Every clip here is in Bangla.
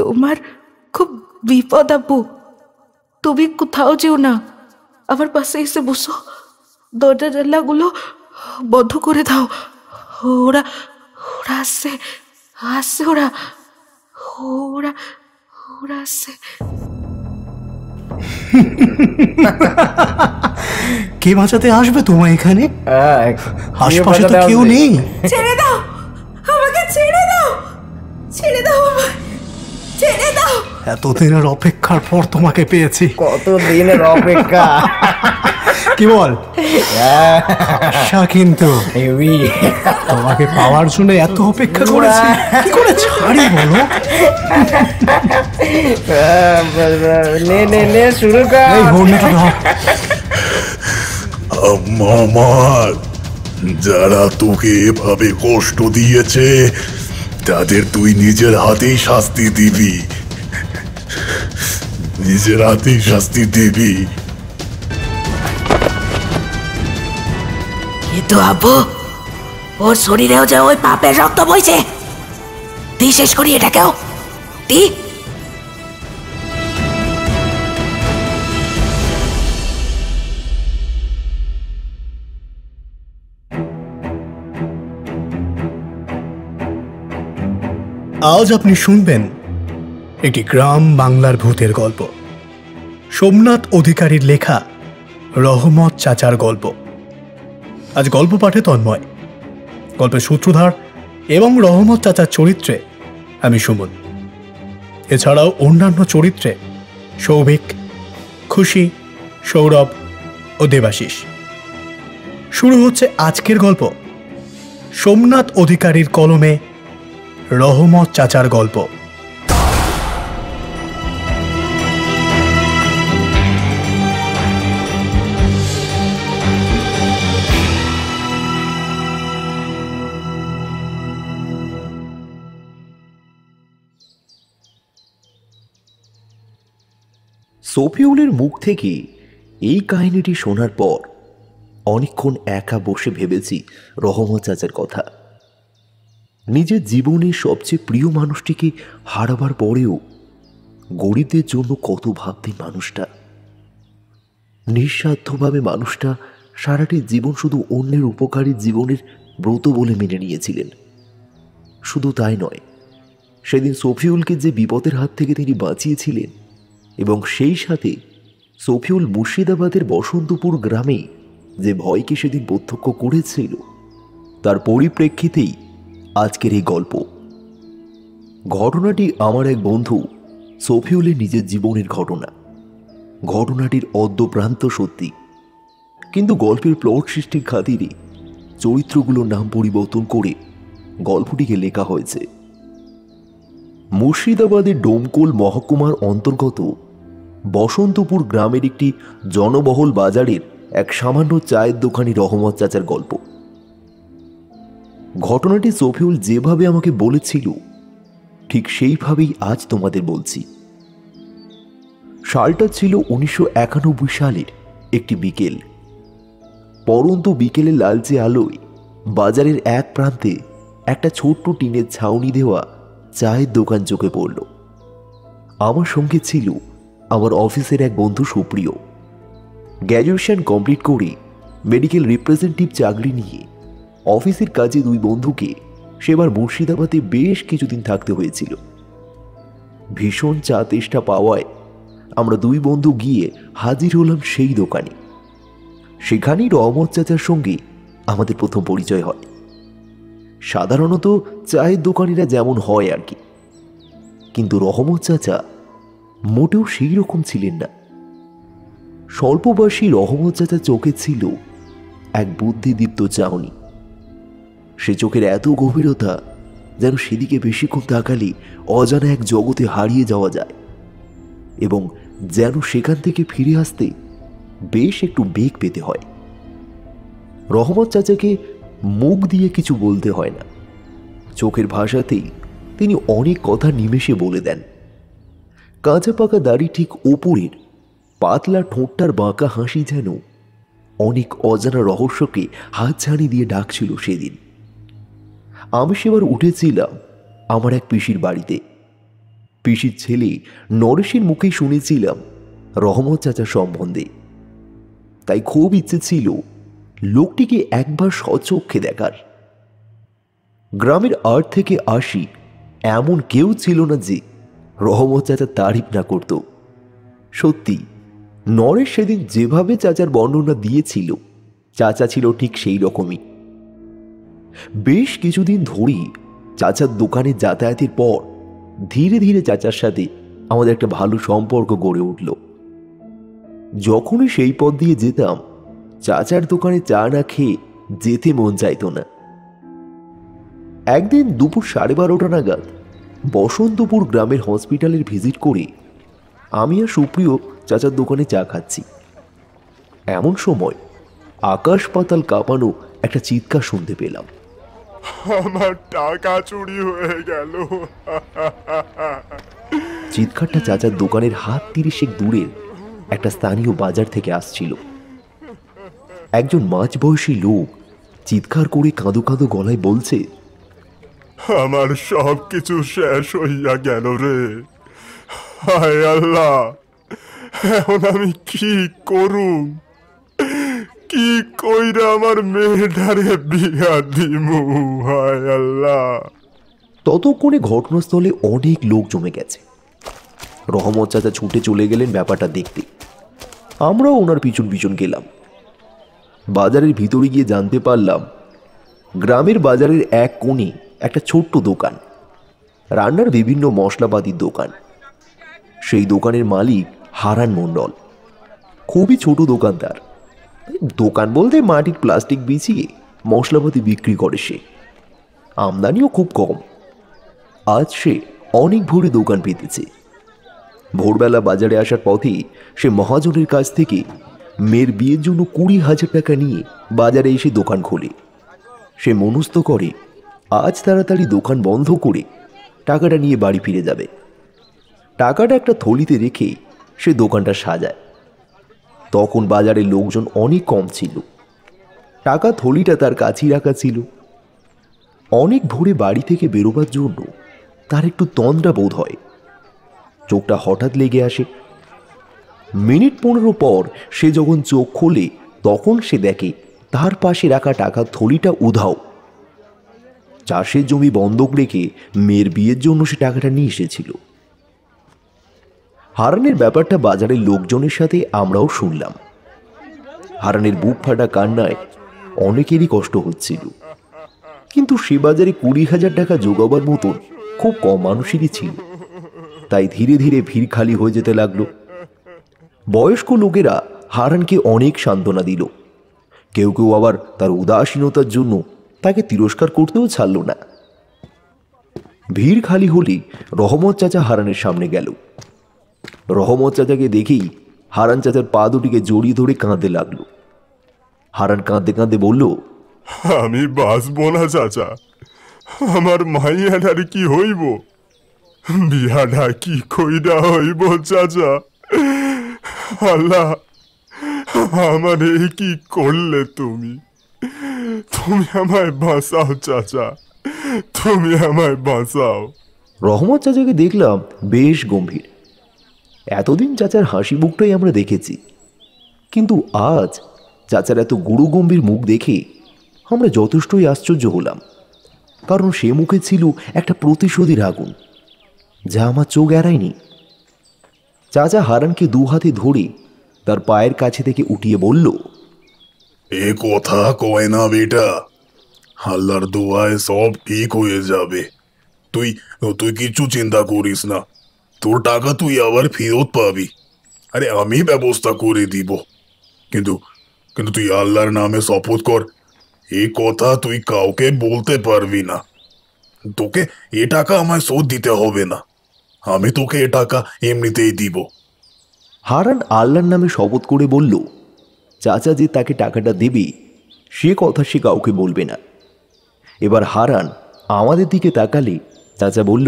তোমার খুব বিপদ আব্বু, তুমি কোথাও যেও না, আমার পাশে এসে বসো, দরজা জানলাগুলো বন্ধ করে দাও। ওরা ওরা আসছে, আসছে ওরা ওরা ওরা আসছে। কে বাঁচাতে আসবে তোমার এখানে? আশপাশে তো কেউ নেই। ছেড়ে দাও আমাকে, ছেড়ে দাও, ছেড়ে দাও আমায়, ছেড়ে দাও। এতদিনের অপেক্ষার পর তোমাকে পেয়েছি। কত দিনের অপেক্ষা। কি বল? কিন্তু তোমাকে পাওয়ার জন্য এত অপেক্ষা করেছি, কি করে ছাড়ি বলো? নে নে নে শুরু কর। এই ঘূর্ণিটা ধর। আমার যারা তোকে এভাবে কষ্ট দিয়েছে তাদের তুই নিজের হাতেই শাস্তি দিবি, নিজের হাতেই শাস্তি দিবি। কিন্তু আব্বু, ওর শরীরেও যে ওই পাপের রক্ত বইছে, তুই শেষ করি এটাকেও। তুই আজ আপনি শুনবেন একটি গ্রাম বাংলার ভূতের গল্প, সোমনাথ অধিকারীর লেখা রহমত চাচার গল্প। আজ গল্প পাঠে তন্ময়, গল্পের সূত্রধার এবং রহমত চাচার চরিত্রে আমি সুমন। এছাড়াও অন্যান্য চরিত্রে সৌভিক, খুশি, সৌরভ ও দেবাশিস। শুরু হচ্ছে আজকের গল্প, সোমনাথ অধিকারীর কলমে রহমত চাচার গল্প। সফিউলের মুখ থেকে এই কাহিনীটি শোনার পর অনেকক্ষণ একা বসে ভেবেছি রহমত চাচার কথা। নিজের জীবনের সবচেয়ে প্রিয় মানুষটিকে হারাবার পরেও গরিবদের জন্য কত ভাবতেন মানুষটা। নিঃস্বার্থভাবে মানুষটা সারাটি জীবন শুধু অন্যের উপকারী জীবনের ব্রত বলে মেনে নিয়েছিলেন। শুধু তাই নয়, সেদিন সফিউলকে যে বিপদের হাত থেকে তিনি বাঁচিয়েছিলেন এবং সেই সাথে সফিউল মুর্শিদাবাদের বসন্তপুর গ্রামে যে ভয়কে সেদিন প্রত্যক্ষ করেছিল, তার পরিপ্রেক্ষিতেই আজকের এই গল্প। ঘটনাটি আমার এক বন্ধু সফিউলের নিজের জীবনের ঘটনা। ঘটনাটির অদ্যপ্রান্ত সত্যি, কিন্তু গল্পের প্লট সৃষ্টির খাতিরে চরিত্রগুলোর নাম পরিবর্তন করে গল্পটিকে লেখা হয়েছে। মুর্শিদাবাদের ডোমকল মহকুমার অন্তর্গত বসন্তপুর গ্রামের একটি জনবহুল বাজারের এক সামান্য চায়ের দোকানি রহমত চাচার গল্প। ঘটনাটি সফিউল যেভাবে আমাকে বলেছিল ঠিক সেইভাবেই আজ তোমাদের বলছি। সালটা ছিল 1991 সালের একটি বিকেল। পরন্তু বিকেলে লালচে আলোয় বাজারের এক প্রান্তে একটা ছোট্ট টিনের ছাউনি দেওয়া চায়ের দোকান চোখে পড়ল। আমার সঙ্গে ছিল আমার অফিসের এক বন্ধু সুপ্রিয়। গ্র্যাজুয়েশন কমপ্লিট করে মেডিকেল রিপ্রেজেন্টেটিভ চাকরি নিয়ে অফিসের কাজে দুই বন্ধুকে সেবার মুর্শিদাবাদে বেশ কিছুদিন থাকতে হয়েছিল। ভীষণ চা তেষ্টা পাওয়ায় আমরা দুই বন্ধু গিয়ে হাজির হলাম সেই দোকানে। সেখানেই রহমত চাচার সঙ্গে আমাদের প্রথম পরিচয় হয়। সাধারণত চায়ের দোকানিরা যেমন হয় আর কি, কিন্তু রহমত চাচা মোটেও সেই রকম ছিলেন না। স্বল্পবয়সী রহমত চাচা চোখে ছিল এক বুদ্ধিদীপ্ত চাহনি। সে চোখের এত গভীরতা যেন সেদিকে বেশিক্ষণ তাকালে অজানা এক জগতে হারিয়ে যাওয়া যায়, এবং যেন সেখান থেকে ফিরে আসতে বেশ একটু বেগ পেতে হয়। রহমত চাচাকে মুখ দিয়ে কিছু বলতে হয় না, চোখের ভাষাতেই তিনি অনেক কথা নিমেষে বলে দেন। কাঁচা পাকা দাড়ি ঠিক ওপরের পাতলা ঠোঁটটার বাঁকা হাসি যেন অনেক অজানা রহস্যকে হাতছানি দিয়ে ডাকছিল সেদিন। আমি সেবার উঠেছিলাম আমার এক পিসির বাড়িতে। পিসির ছেলে নরেশের মুখেই শুনেছিলাম রহমত চাচা সম্বন্ধে, তাই খুব ইচ্ছে ছিল লোকটিকে একবার স্বচক্ষে দেখার। গ্রামের 8 থেকে 80 এমন কেউ ছিল না যে রহমত চাচা তারিফ না করত। সত্যি নরেশ সেদিন যেভাবে চাচার বর্ণনা দিয়েছিল, চাচা ছিল ঠিক সেই রকমই। বেশ কিছুদিন ধরেই চাচার দোকানে যাতায়াতের পর ধীরে ধীরে চাচার সাথে আমাদের একটা ভালো সম্পর্ক গড়ে উঠল। যখনই সেই পথ দিয়ে যেতাম, চাচার দোকানে চা না খেয়ে যেতে মন চাইত না। একদিন দুপুর 12:30 নাগাদ বসন্তপুর গ্রামের হসপিটালের ভিজিট করে আমি আর সুপ্রিয় চাচার দোকানে চা খাচ্ছি। এমন সময় আকাশ পাতাল কাঁপানো একটা চিৎকার শুনতে পেলাম। আমার টাকা চুরি হয়ে গেল। চিৎকারটা চাচার দোকানের হাত 30 দূরের একটা স্থানীয় বাজার থেকে আসছিল। একজন মাঝবয়সী লোক চিৎকার করে কাঁদো কাঁদো গলায় বলছে, আমার সব কিছু শেষ হইয়া গেল রে। হায় আল্লাহ, এখন আমি কি করুম? কি কইরা আমার মেয়েটারে বিয়া দিমু? হায় আল্লাহ। ততক্ষণে ঘটনাস্থলে অনেক লোক জমে গেছে। রহমত চাচা ছুটে চলে গেলেন ব্যাপারটা দেখতে। আমরাও ওনার পিছন পিছন গেলাম। বাজারের ভিতরে গিয়ে জানতে পারলাম গ্রামের বাজারের এক কোণে একটা ছোট্ট দোকান, রান্নার বিভিন্ন মশলাপাতির দোকান। সেই দোকানের মালিক হারান মণ্ডল। খুবই ছোট দোকানদার। দোকান বলতে মাটির প্লাস্টিক বিছিয়ে মশলাপাতি বিক্রি করে সে। আমদানিও খুব কম। আজ সে অনেক ভোরে দোকান পেতেছে। ভোরবেলা বাজারে আসার পথে সে মহাজনের কাছ থেকে মেয়ের বিয়ের জন্য 20,000 টাকা নিয়ে বাজারে এসে দোকান খোলে। সে মনস্থ করে আজ তাড়াতাড়ি দোকান বন্ধ করে টাকাটা নিয়ে বাড়ি ফিরে যাবে। টাকাটা একটা থলিতে রেখে সে দোকানটা সাজায়। তখন বাজারে লোকজন অনেক কম ছিল। টাকা থলিটা তার কাছেই রাখা ছিল। অনেক ভোরে বাড়ি থেকে বেরোবার জন্য তার একটু তন্দ্রা বোধ হয়। চোখটা হঠাৎ লেগে আসে। মিনিট 15 পর সে যখন চোখ খোলে, তখন সে দেখে তার পাশে রাখা টাকা থলিটা উধাও। চাষের জমি বন্ধক রেখে মেয়ের বিয়ের জন্য সে টাকাটা নিয়ে এসেছিল। হারানের ব্যাপারটা বাজারের লোকজনের সাথে আমরাও শুনলাম। হারানের বুক ফাটা কান্নায় অনেকেরই কষ্ট হচ্ছিল, কিন্তু সে বাজারে 20,000 টাকা জোগাবার মতন খুব কম মানুষেরই ছিল। তাই ধীরে ধীরে ভিড় খালি হয়ে যেতে লাগলো। বয়স্ক লোকেরা হারানকে অনেক সান্ত্বনা দিল। কেউ কেউ আবার তার উদাসীনতার জন্য তাকে তিরস্কার করতেও ছাড়ল না। ভিড় খালি হলে রহমত চাচা হারানের সামনে গেল। রহমত চাচাকে দেখেই হারান চাচার পা দুটিকে জড়িয়ে ধরে কাঁদতে লাগলো। হারান কাঁদতে কাঁদতে বলল, আমি বাঁচবো না চাচা। আমার মাইয়াটার কি হইব? বিয়াটা কি কইরা হইব চাচা? আল্লাহ, আমার এই কি করলে তুমি? তুমি আমায় বাঁচাও চাচা, তুমি আমায় বাঁচাও। রহমত চাচাকে দেখলাম বেশ গম্ভীর। এতদিন চাচার হাসি মুখটাই আমরা দেখেছি, কিন্তু আজ চাচার এত গুরু গম্ভীর মুখ দেখে আমরা যথেষ্টই আশ্চর্য হলাম। কারণ সে মুখে ছিল একটা প্রতিশোধের আগুন, যা আমার চোখ এড়ায়নি। চাচা হারানকে 2 হাতে ধরে তার পায়ের কাছে থেকে উঠিয়ে বলল, এ কথা কয় না বেটা, আল্লাহর দোয়ায় সব ঠিক হয়ে যাবে। তুই তুই কিছু চিন্তা করিস না, তোর টাকা তুই আবার ফেরত পাবি। আরে আমি ব্যবস্থা করে দিব। কিন্তু কিন্তু তুই আল্লাহর নামে শপথ কর, এই কথা তুই কাউকে বলতে পারবি না। তোকে এ টাকা আমায় শোধ দিতে হবে না, আমি তোকে এ টাকা এমনিতেই দিব। হারান আল্লাহর নামে শপথ করে বলল, চাচা যে তাকে টাকাটা দেবে সে কথা সে কাউকে বলবে না। এবার হারান আমাদের দিকে তাকালে চাচা বলল,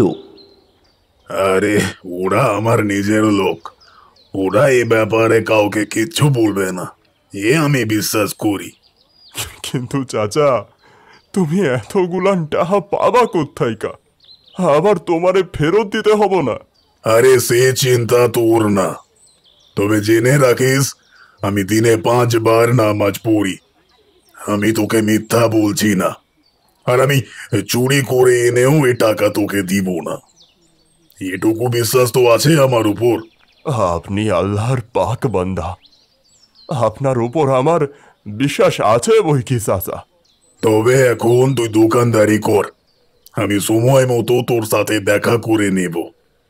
আরে ওরা আমার নিজের লোক, ওরা এ ব্যাপারে কাউকে কিচ্ছু বলবে না, এ আমি বিশ্বাস করি। কিন্তু চাচা, তুমি এতগুলান টাকা পাবা কোথাইকা? আবার তোমারে ফেরত দিতে হব না? আরে সে চিন্তা তোর না। তবে জেনে রাখিস, আমি দিনে 5 বার নামাজ পড়ি। আমি তোকে মিথ্যা বলছি না। আর আমি চুরি করে এনেও এ টাকা তোকে দিব না। এটুকু বিশ্বাস তো আছে আমার উপর? আপনি আল্লাহর পাক বান্দা, আপনার উপর আমার বিশ্বাস আছে বই কি চাচা। তবে এখন তুই দোকানদারি কর, আমি সময় মতো তোর সাথে দেখা করে নেব।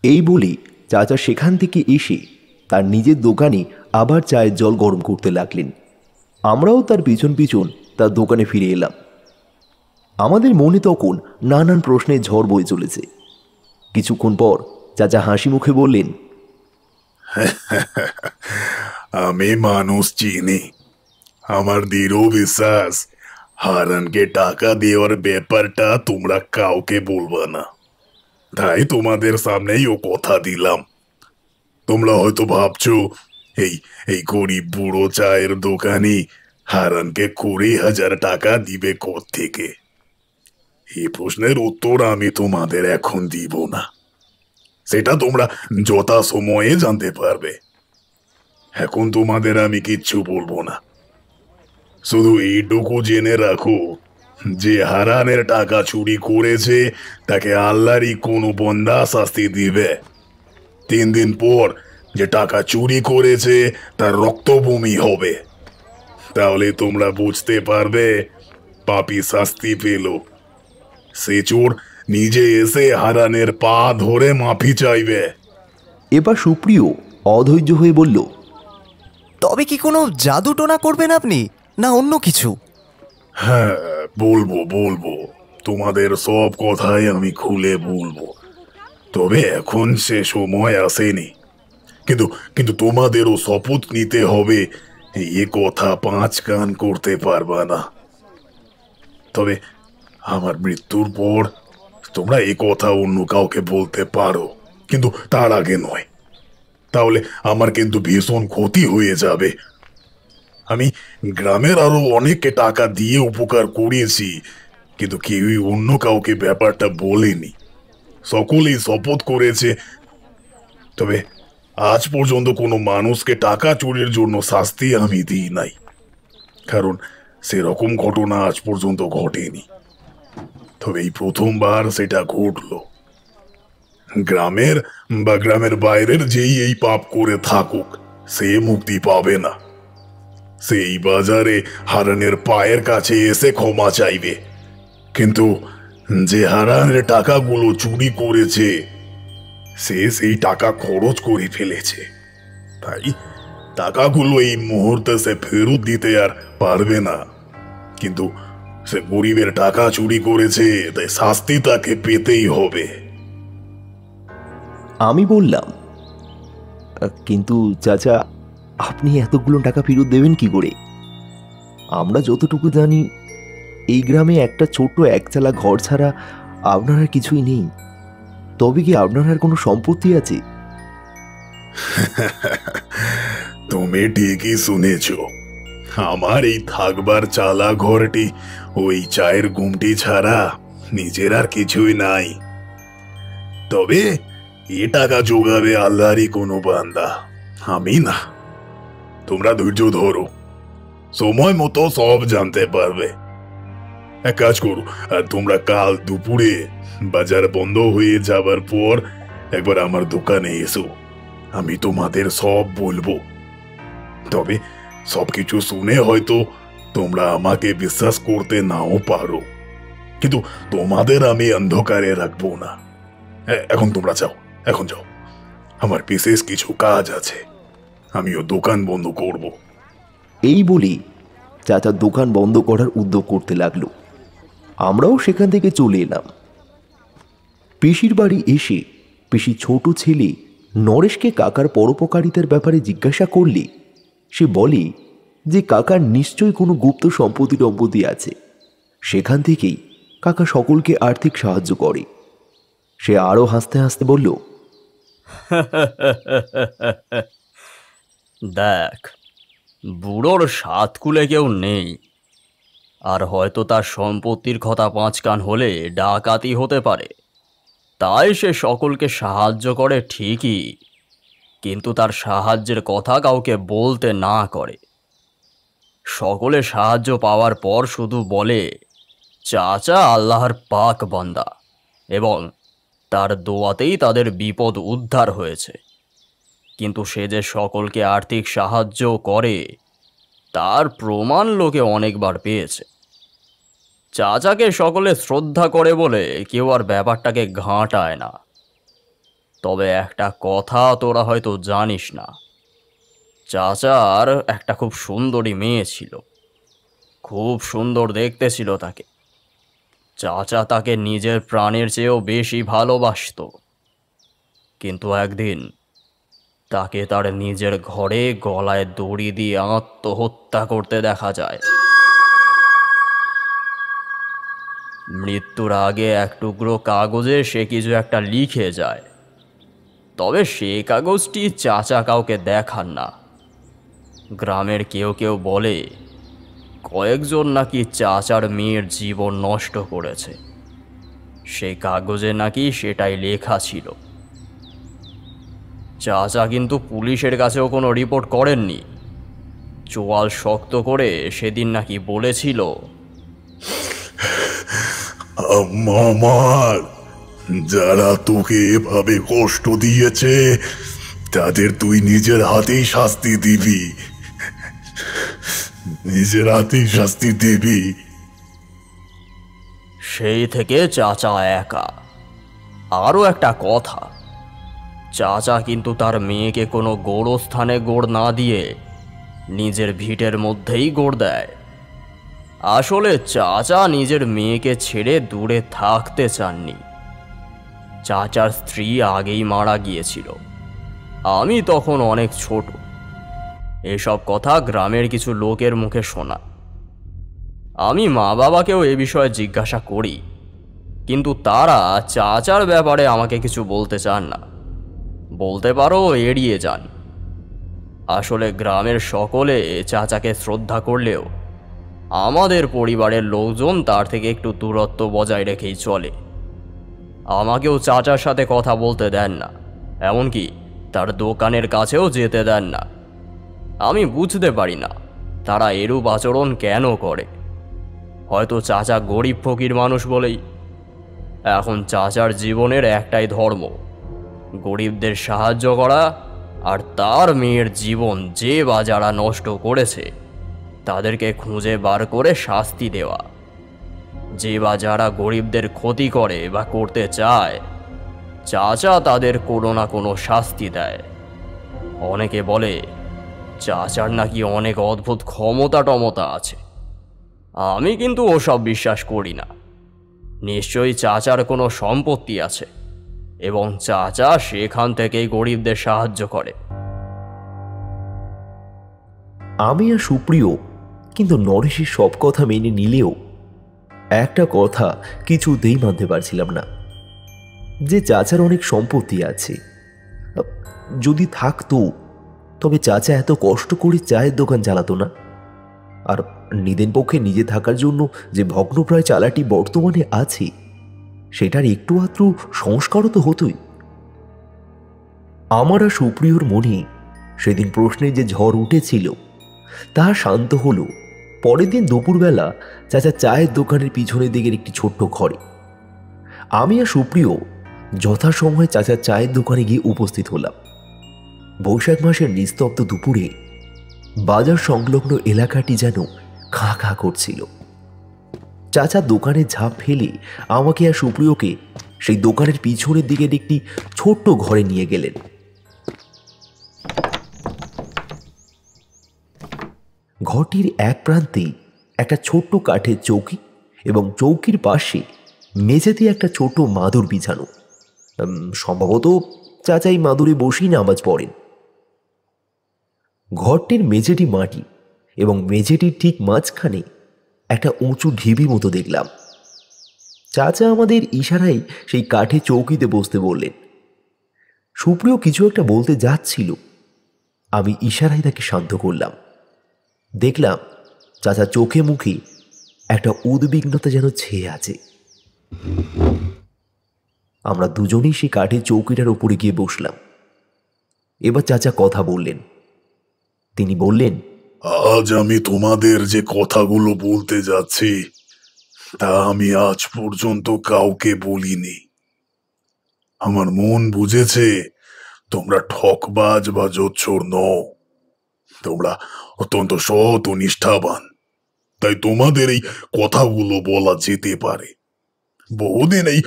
এই বলে চাচা সেখান থেকে এসে তার নিজের দোকানে আবার চায়ের জল গরম করতে লাগলেন। আমরাও তার পিছন পিছন তার দোকানে ফিরে এলাম। আমাদের মনে তখন নানান প্রশ্নের ঝড় বয়ে চলেছে। কিছুক্ষণ পর চাচা হাসি মুখে বললেন, আমি মানুষ চিনি। আমার দৃঢ় বিশ্বাস, হারানকে টাকা দেওয়ার ব্যাপারটা তোমরা কাউকে বলবা না। তাই তোমাদের সামনেই ও কথা দিলাম। তোমরা হয়তো ভাবছো এই এই গরিব বুড়ো চায়ের দোকানি হারানকে 20,000 টাকা দিবে কোত্থেকে। এই প্রশ্নের উত্তর আমি তোমাদের এখন দিব না, সেটা তোমরা যথা সময়ে জানতে পারবে। এখন তোমাদের আমি কিচ্ছু বলবো না। শুধু এইটুকু জেনে রাখো যে হারানের টাকা চুরি করেছে তাকে আল্লাহরই কোনো বন্দা শাস্তি দিবে। 3 দিন পর যে টাকা চুরি করেছে তার রক্তভূমি হবে। তাহলে তোমরা বুঝতে পারবে পাপী শাস্তি পেল। সে চোর নিজে এসে হারানের পা ধরে মাফি চাইবে। এবার সুপ্রিয় অধৈর্য হয়ে বলল, তবে কি কোনো জাদু টোনা করবেন আপনি, না অন্য কিছু? হ্যাঁ, বলবো। তোমাদের সব কথাই আমি খুলে বলবো। তবে এখন সে সময় আসেনি। কিন্তু তোমাদেরও শপথ নিতে হবে এ কথা 5 কান করতে পারবা না। তবে আমার মৃত্যুর পর তোমরা এই কথা অন্য কাউকে বলতে পারো, কিন্তু তার আগে নয়। তাহলে আমার কিন্তু ভীষণ ক্ষতি হয়ে যাবে। আমি গ্রামের আরো অনেককে টাকা দিয়ে উপকার করিয়েছি, কিন্তু কেউই অন্য কাউকে ব্যাপারটা বলেনি। সকলেই শপথ করেছে। তবে আজ পর্যন্ত কোনো মানুষকে টাকা চুরির জন্য শাস্তি আমি দিই নাই, কারণ সেরকম ঘটনা আজ পর্যন্ত ঘটেনি। তবে এই প্রথমবার সেটা ঘটলো। গ্রামের বা গ্রামের বাইরের যেই এই পাপ করে থাকুক, সে মুক্তি পাবে না। সেই বাজারে হারানের পায়ের কাছে এসে ক্ষমা চাইবে। কিন্তু যে হারানের টাকাগুলো চুরি করেছে সে সেই টাকা খরচ করে ফেলেছে, তাই টাকাগুলো এই মুহূর্তে সে ফেরত দিতে আর পারবে না। কিন্তু সে গরিবের টাকা চুরি করেছে, তাই শাস্তি তাকে পেতেই হবে। আমি বললাম, কিন্তু চাচা, আপনি এতগুলো টাকা ফেরত দেবেন কি করে? আমরা যতটুকু জানি এই গ্রামে একটা ছোট্ট একচালা ঘর ছাড়া আপনার আর কিছুই নেই। তবে কি আপনার আর কোনো সম্পত্তি আছে? তুমি ঠিকই শুনেছ। আমার এই থাকবার চালা ঘরটি ওই চায়ের গুমটি ছাড়া নিজের আর কিছুই নাই। তবে এ টাকা জোগাবে আল্লাহরই কোনো বান্দা, আমি না। তোমরা ধৈর্য ধরো, সময় মতো সব জানতে পারবে। এক কাজ করো, তোমরা কাল দুপুরে বাজার বন্ধ হয়ে যাবার পর একবার আমার দোকানে এসো, আমি তোমাদের সব বলবো। তবে সবকিছু শুনে হয়তো তোমরা আমাকে বিশ্বাস করতে নাও পারো, কিন্তু তোমাদের আমি অন্ধকারে রাখবো না। এখন তোমরা যাও, এখন যাও, আমার বিশেষ কিছু কাজ আছে, আমিও দোকান বন্ধ করব। এই বলে চাচা দোকান বন্ধ করার উদ্যোগ করতে লাগলো। আমরাও সেখান থেকে চলে এলাম। পিসির বাড়ি এসে পিসি ছোট ছেলে নরেশকে কাকার পরোপকারিতার ব্যাপারে জিজ্ঞাসা করলে সে বলে যে কাকার নিশ্চয়ই কোনো গুপ্ত সম্পত্তি আছে, সেখান থেকেই কাকা সকলকে আর্থিক সাহায্য করে। সে আরও হাসতে হাসতে বলল, দেখ, বুড়োর সাত কুলে কেউ নেই, আর হয়তো তার সম্পত্তির কথা 5 কান হলে ডাকাতি হতে পারে। তাই সে সকলকে সাহায্য করে ঠিকই, কিন্তু তার সাহায্যের কথা কাউকে বলতে না করে। সকলে সাহায্য পাওয়ার পর শুধু বলে চাচা আল্লাহর পাক বান্দা এবং তার দোয়াতেই তাদের বিপদ উদ্ধার হয়েছে। কিন্তু সে যে সকলকে আর্থিক সাহায্য করে তার প্রমাণ লোকে অনেকবার পেয়েছে। চাচাকে সকলে শ্রদ্ধা করে বলে কেউ আর ব্যাপারটাকে ঘাঁটায় না। তবে একটা কথা তোরা হয়তো জানিস না, চাচার একটা খুব সুন্দরী মেয়ে ছিল, খুব সুন্দর দেখতে ছিল তাকে। চাচা তাকে নিজের প্রাণের চেয়েও বেশি ভালোবাসতো। কিন্তু একদিন তাকে তার নিজের ঘরে গলায় দড়ি দিয়ে আত্মহত্যা করতে দেখা যায়। মৃত্যুর আগে এক টুকরো কাগজে সে কিছু একটা লিখে যায়, তবে সে কাগজটি চাচা কাউকে দেখান না। গ্রামের কেউ কেউ বলে কয়েকজন নাকি চাচার মেয়ের জীবন নষ্ট করেছে। সে কাগজে নাকি সেটাই লেখা ছিল। চাচা কিন্তু পুলিশের কাছেও কোনো রিপোর্ট করেননি। চোয়াল শক্ত করে সেদিন নাকি বলেছিল, আমার যারা তোকে এভাবে কষ্ট দিয়েছে তাদের তুই নিজের হাতেই শাস্তি দিবি, নিজের হাতেই শাস্তি দিবি। সেই থেকে চাচা একা। আরও একটা কথা, চাচা কিন্তু তার মেয়েকে কোনো গোরস্থানে গোড় না দিয়ে নিজের ভিটের মধ্যেই গোড় দেয়। আসলে চাচা নিজের মেয়েকে ছেড়ে দূরে থাকতে চাননি। চাচার স্ত্রী আগেই মারা গিয়েছিল, আমি তখন অনেক ছোট। এসব কথা গ্রামের কিছু লোকের মুখে শোনা। আমি মা বাবাকেও এ বিষয়ে জিজ্ঞাসা করি, কিন্তু তারা চাচার ব্যাপারে আমাকে কিছু বলতে চান না, বলতে পারো এড়িয়ে যান। আসলে গ্রামের সকলে চাচাকে শ্রদ্ধা করলেও আমাদের পরিবারের লোকজন তার থেকে একটু দূরত্ব বজায় রেখেই চলে। আমাকেও চাচার সাথে কথা বলতে দেন না, এমনকি তার দোকানের কাছেও যেতে দেন না। আমি বুঝতে পারি না তারা এরূপ আচরণ কেন করে। হয়তো চাচা গরিব ফকির মানুষ বলেই। এখন চাচার জীবনের একটাই ধর্ম, গরিবদের সাহায্য করা, আর তার মেয়ের জীবন যে বা যারা নষ্ট করেছে তাদেরকে খুঁজে বার করে শাস্তি দেওয়া। যে বা যারা গরিবদের ক্ষতি করে বা করতে চায় চাচা তাদের কোনো না কোনো শাস্তি দেয়। অনেকে বলে চাচার নাকি অনেক অদ্ভুত ক্ষমতা টমতা আছে। আমি কিন্তু ওসব বিশ্বাস করি না। নিশ্চয়ই চাচার কোনো সম্পত্তি আছে এবং চাচা সেখান থেকেই গরিবদের সাহায্য করে। আমি আর সুপ্রিয় কিন্তু নরেশের সব কথা মেনে নিলেও একটা কথা কিছুতেই মানতে পারছিলাম না, যে চাচার অনেক সম্পত্তি আছে। যদি থাকতো তবে চাচা এত কষ্ট করে চায়ের দোকান চালাতো না। আর নিদেন পক্ষে নিজে থাকার জন্য যে ভগ্নপ্রায় চালাটি বর্তমানে আছে সেটার একটু আধটু সংস্কারও তো হতোই। আমার আর সুপ্রিয়র মনে সেদিন প্রশ্নের যে ঝড় উঠেছিল তা শান্ত হলো পরের দিন দুপুরবেলা চাচা চায়ের দোকানের পিছনের দিকের একটি ছোট্ট ঘরে। আমি আর সুপ্রিয় যথাসময়ে চাচার চায়ের দোকানে গিয়ে উপস্থিত হলাম। বৈশাখ মাসের নিস্তব্ধ দুপুরে বাজার সংলগ্ন এলাকাটি যেন খা খা করছিল। চাচা দোকানে ঝাঁপ ফেলে আমাকে আর সুপ্রিয়কে সেই দোকানের পিছনের দিকের একটি ছোট্ট ঘরে নিয়ে গেলেন। ঘরটির এক প্রান্তে একটা ছোট্ট কাঠের চৌকি এবং চৌকির পাশে মেঝেতে একটা ছোট মাদুর বিছানো। সম্ভবত চাচাই মাদুরে বসেই নামাজ পড়েন। ঘরটির মেঝেটি মাটি এবং মেঝেটির ঠিক মাঝখানে একটা উঁচু ঢিবি মতো দেখলাম। চাচা আমাদের ইশারায় সেই কাঠে চৌকিতে বসতে বললেন। সুপ্রিয় কিছু একটা বলতে যাচ্ছিল, আমি ইশারায় তাকে শান্ত করলাম। দেখলাম চাচা চোখে মুখে একটা উদ্বিগ্নতা যেন ছেয়ে আছে। আমরা দুজনেই সেই কাঠের চৌকিটার উপরে গিয়ে বসলাম। এবার চাচা কথা বললেন। তিনি বললেন, আজ আমি তোমাদের যে কথাগুলো বলতে যাচ্ছি তা আমি আজ পর্যন্ত কাউকে বলিনি। আমার মন বুঝেছে তোমরা ঠকবাজ বা জোচ্চোর নও, তোমরা অত্যন্ত সৎ ও নিষ্ঠাবান, তাই তোমাদের এই কথাগুলো বলা যেতে পারে। বহুদিন এই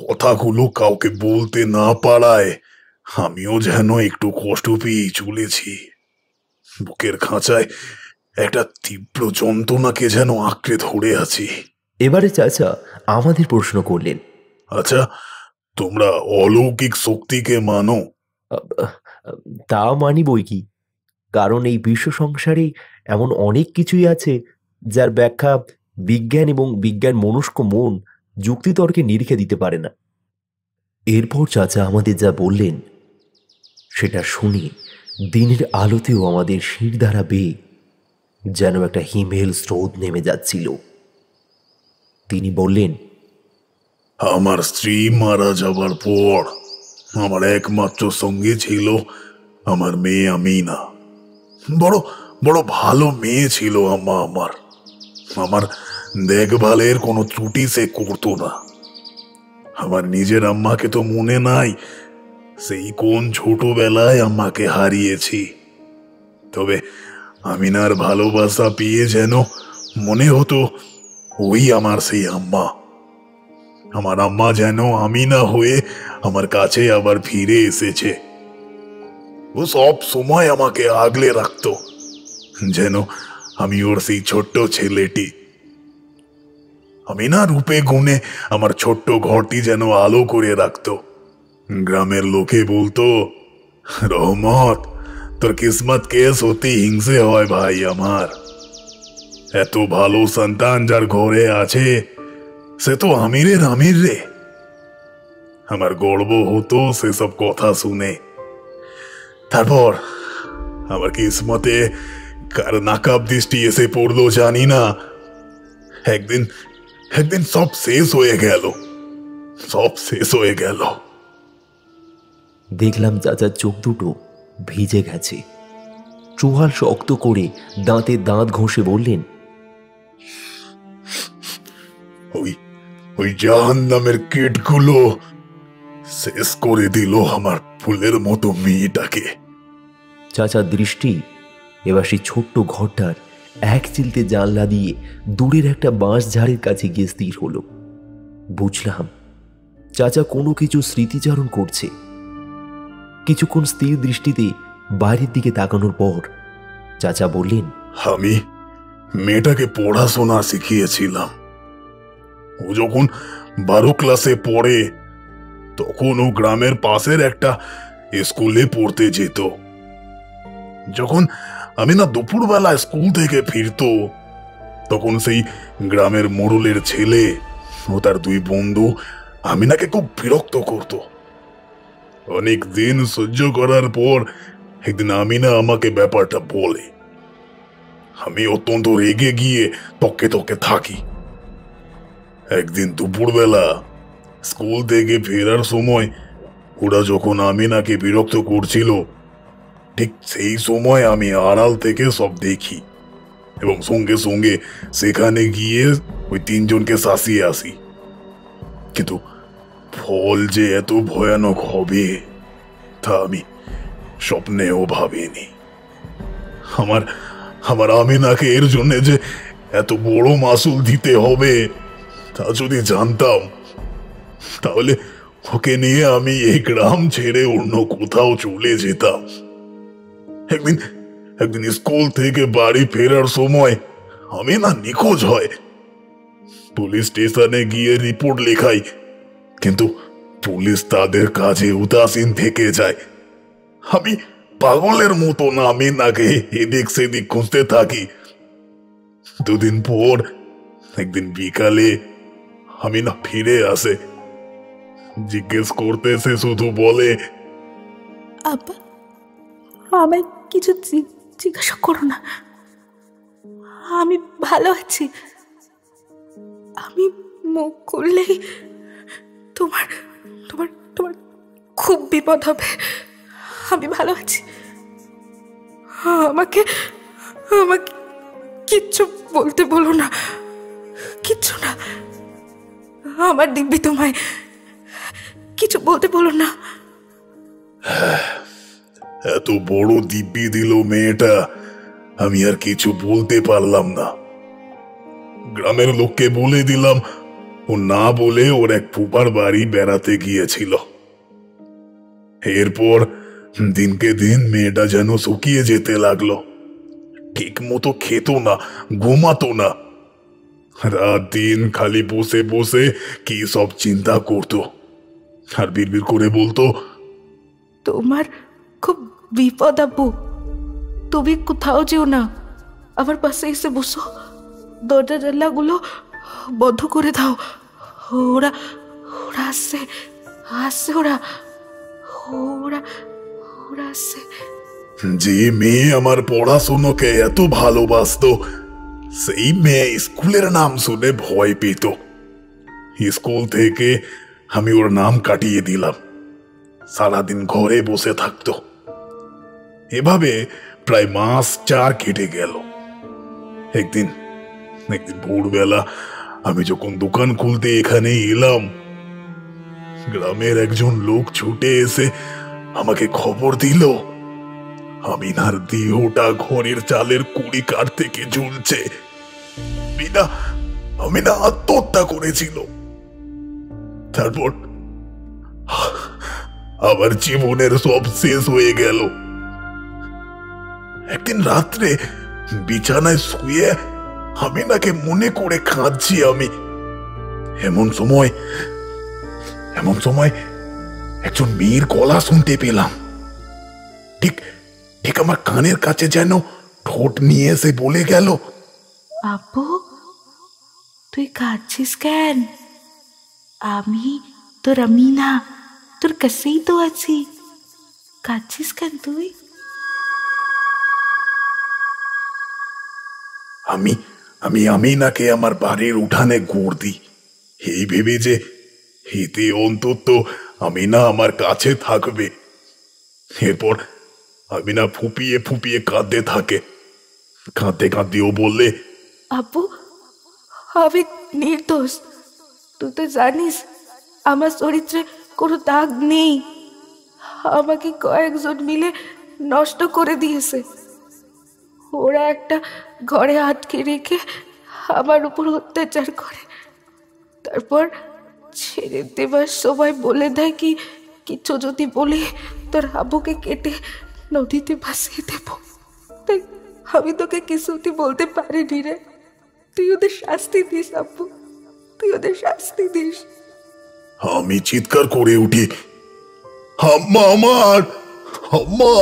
কথাগুলো কাউকে বলতে না পারায় আমিও যেন একটু কষ্ট পেয়ে চলেছি। বুকের খাঁচায় একটা তীব্র যন্ত্রণাকে যেন আঁকড়ে ধরে আছি। এবারে চাচা আমাদের প্রশ্ন করলেন, আচ্ছা, তোমরা অলৌকিক শক্তিকে মানো? তা মানি বই কি, কারণ এই বিশ্ব সংসারে এমন অনেক কিছুই আছে যার ব্যাখ্যা বিজ্ঞান এবং বিজ্ঞান মনস্ক মন যুক্তিতর্কে নিরিখে দিতে পারে না। এরপর চাচা আমাদের যা বললেন সেটা শুনে দিনের আলোতেও আমাদের শিরদাঁড়া বেয়ে যেন একটা হিমেল স্রোত নেমে যাচ্ছিল। তিনি বললেন, আমার স্ত্রী মারা যাবার পর আমার একমাত্র সঙ্গী ছিল আমার মেয়ে আমিনা। বড় বড় ভালো মেয়ে ছিল আম্মা আমার। আমার দেখভালের কোনো ত্রুটি সে করতো না। আমার নিজের আম্মাকে তো মনে নাই সেই কোন ছোটবেলায় আম্মাকে হারিয়েছি। তবে আমিনার ভালোবাসা পেয়ে যেন মনে হতো ওই আমার সেই আম্মা। আমার আম্মা যেন আমিনা হয়ে আমার কাছে আবার ফিরে এসেছে। ও সব সময় আমাকে আগলে রাখতো যেন আমি ওর সেই ছোট্ট ছেলেটি। আমিনা রূপে গুণে আমার ছোট্ট ঘরটি যেন আলো করে রাখতো। গ্রামের লোকে বলতো, রহমত, তোর কিসমত কেস হতে হিংসে হয় ভাই আমার। এত ভালো সন্তান যার ঘরে আছে সে তো আমিরের আমির রে। আমার গর্ব হতো সেসব কথা শুনে। তারপর আমার কিসমতে কার নাকাব দৃষ্টি এসে পড়লো জানি না, একদিন একদিন সব শেষ হয়ে গেল, সব শেষ হয়ে গেল। দেখলাম চাচার চোখ দুটো ভিজে গেছে। চোয়াল শক্ত করে দাঁতে দাঁত ঘষে বললেন, ওই ওই জাহান্নামের কীটগুলো শেষ করে দিল আমার ফুলের মতো মেয়েটাকে। চাচার দৃষ্টি এবার সেই ছোট্ট ঘরটার এক চিলতে জানলা দিয়ে দূরের একটা বাঁশ ঝাড়ের কাছে গিয়ে স্থির হলো। বুঝলাম চাচা কোনো কিছু স্মৃতিচারণ করছে। কিছুক্ষণ স্থির দৃষ্টিতে বাইরের দিকে তাকানোর পর চাচা বললেন, আমি মেয়েটাকে পড়াশোনা শিখিয়েছিলাম। ও যখন 12 ক্লাসে পড়ে তখন ও গ্রামের পাশের একটা স্কুলে পড়তে যেত। যখন আমি না দুপুরবেলা স্কুল থেকে ফিরতো তখন সেই গ্রামের মোড়লের ছেলে ও তার 2 বন্ধু আমিনাকে খুব বিরক্ত করত। অনেক দিন সহ্য করার পর একদিন আমিনা আমাকে ব্যাপারটা বলে। আমি অত্যন্ত রেগে গিয়ে তকে তকে থাকি। একদিন দুপুরবেলা স্কুল থেকে ফেরার সময় ওরা যখন আমিনাকে বিরক্ত করছিল ঠিক সেই সময় আমি আড়াল থেকে সব দেখি এবং সঙ্গে সঙ্গে সেখানে গিয়ে ওই 3 জনকে শাসিয়ে আসি। কিন্তু ফল যে এত ভয়ানক হবে তা আমি স্বপ্নেও ভাবিনি। আমার আমার আমিনাকে এর জন্য যে এত বড় মাসুল দিতে হবে তা যদি জানতাম তাহলে ওকে নিয়ে আমি এই গ্রাম ছেড়ে অন্য কোথাও চলে যেতাম। একদিন একদিন স্কুল থেকে বাড়ি ফেরার সময় আমিনা নিখোঁজ হয়। পুলিশ স্টেশনে গিয়ে রিপোর্ট লেখাই, কিন্তু পুলিশ তাদের কাজে উদাসীন থেকে যায়। আমি পাগলের মতো আমিনাকে এদিক সেদিক খুঁজতে থাকি। 2 দিন পর একদিন বিকালে আমিনা ফিরে আসে। জিজ্ঞেস করতে সে শুধু বলে, আব্বা, আমায় কিছু জিজ্ঞাসা করো না, আমি ভালো আছি। আমি মুখ করলেই তোমার তোমার তোমার খুব বিপদ হবে। আমি ভালো আছি। আমাকে আমাকে কিচ্ছু বলতে বলো না, কিচ্ছু না। আমার দিব্যি তোমায় কিছু বলতে বলো না। এত বড় দিব্যি দিল মেয়েটা, আমি আর কিছু বলতে পারলাম না। গ্রামের লোককে বলে দিলাম ও না বলে ওর এক ফুপার বাড়ি বেড়াতে গিয়েছিল। এরপর দিনকে দিন মেয়েটা যেন শুকিয়ে যেতে লাগলো। ঠিক মতো খেত না, ঘুমাতো না। রাত দিন খালি বসে বসে কি সব চিন্তা করতো, আর বিড়বিড় করে বলতো, তোমার খুব বিপদ আব্বু, তুমি কোথাও যেও না, আমার পাশে এসে বসো, দরজা জানলাগুলো বন্ধ করে দাও। ওরা ওরা আসছে, আসছে ওরা ওরা ওরা আসছে। যে মেয়ে আমার পড়াশোনাকে এত ভালোবাসতো, সেই মেয়ে স্কুলের নাম শুনে ভয় পেত। স্কুল থেকে আমি ওর নাম কাটিয়ে দিলাম। সারাদিন ঘরে বসে থাকতো। এভাবে প্রায় মাস 4 কেটে গেল। একদিন ভোরবেলা আমি যখন দোকান খুলতে এখানে এলাম, গ্রামের একজন লোক ছুটে এসে আমাকে খবর দিল আমিনার দেহটা ঘরের চালের কুড়ি কাঠ থেকে ঝুলছে। আমিনা আত্মহত্যা করেছিল। তারপর আমার জীবনের সব শেষ হয়ে গেল। একদিন রাত্রে বিছানায় শুয়ে আমিনাকে মনে করে কাঁদছি আমি। এমন সময় একজন মেয়ের গলা শুনতে পেলাম। ঠিক ঠিক আমার কানের কাছে যেন ঠোঁট নিয়ে এসে বলে গেল, আব্বু তুই কাঁদছিস কেন? আমি তোর আমিনা, তোর কাছেই তো আছি, কাঁদছিস কেন তুই? আমি আমিনাকে আমার বাড়ির উঠানে গুড় দিই, এই ভেবে যে এতে অন্তত আমিনা আমার কাছে থাকবে। এরপর আমিনা ফুপিয়ে ফুপিয়ে কাঁদতে থাকে। কাঁদতে কাঁদতেও বললে, আব্বু আমি নির্দোষ, তুই তো জানিস আমার চরিত্রে কোনো দাগ নেই, আমাকে কয়েকজন মিলে নষ্ট করে দিয়েছে। ওরা একটা ঘরে আটকে রেখে আমার উপর অত্যাচার করে, তারপর ছেড়ে দেবার সময় বলে দেয় কি কিছু যদি বলে তোর আব্বুকে কেটে নদীতে ভাসিয়ে দেব। তাই আমি তোকে কিছুতে বলতে পারিনি রে। তুই ওদের শাস্তি দিস আব্বু, তুই ওদের শাস্তি দিস। আমি চিৎকার করে উঠি, আম্মা আমার, আম্মা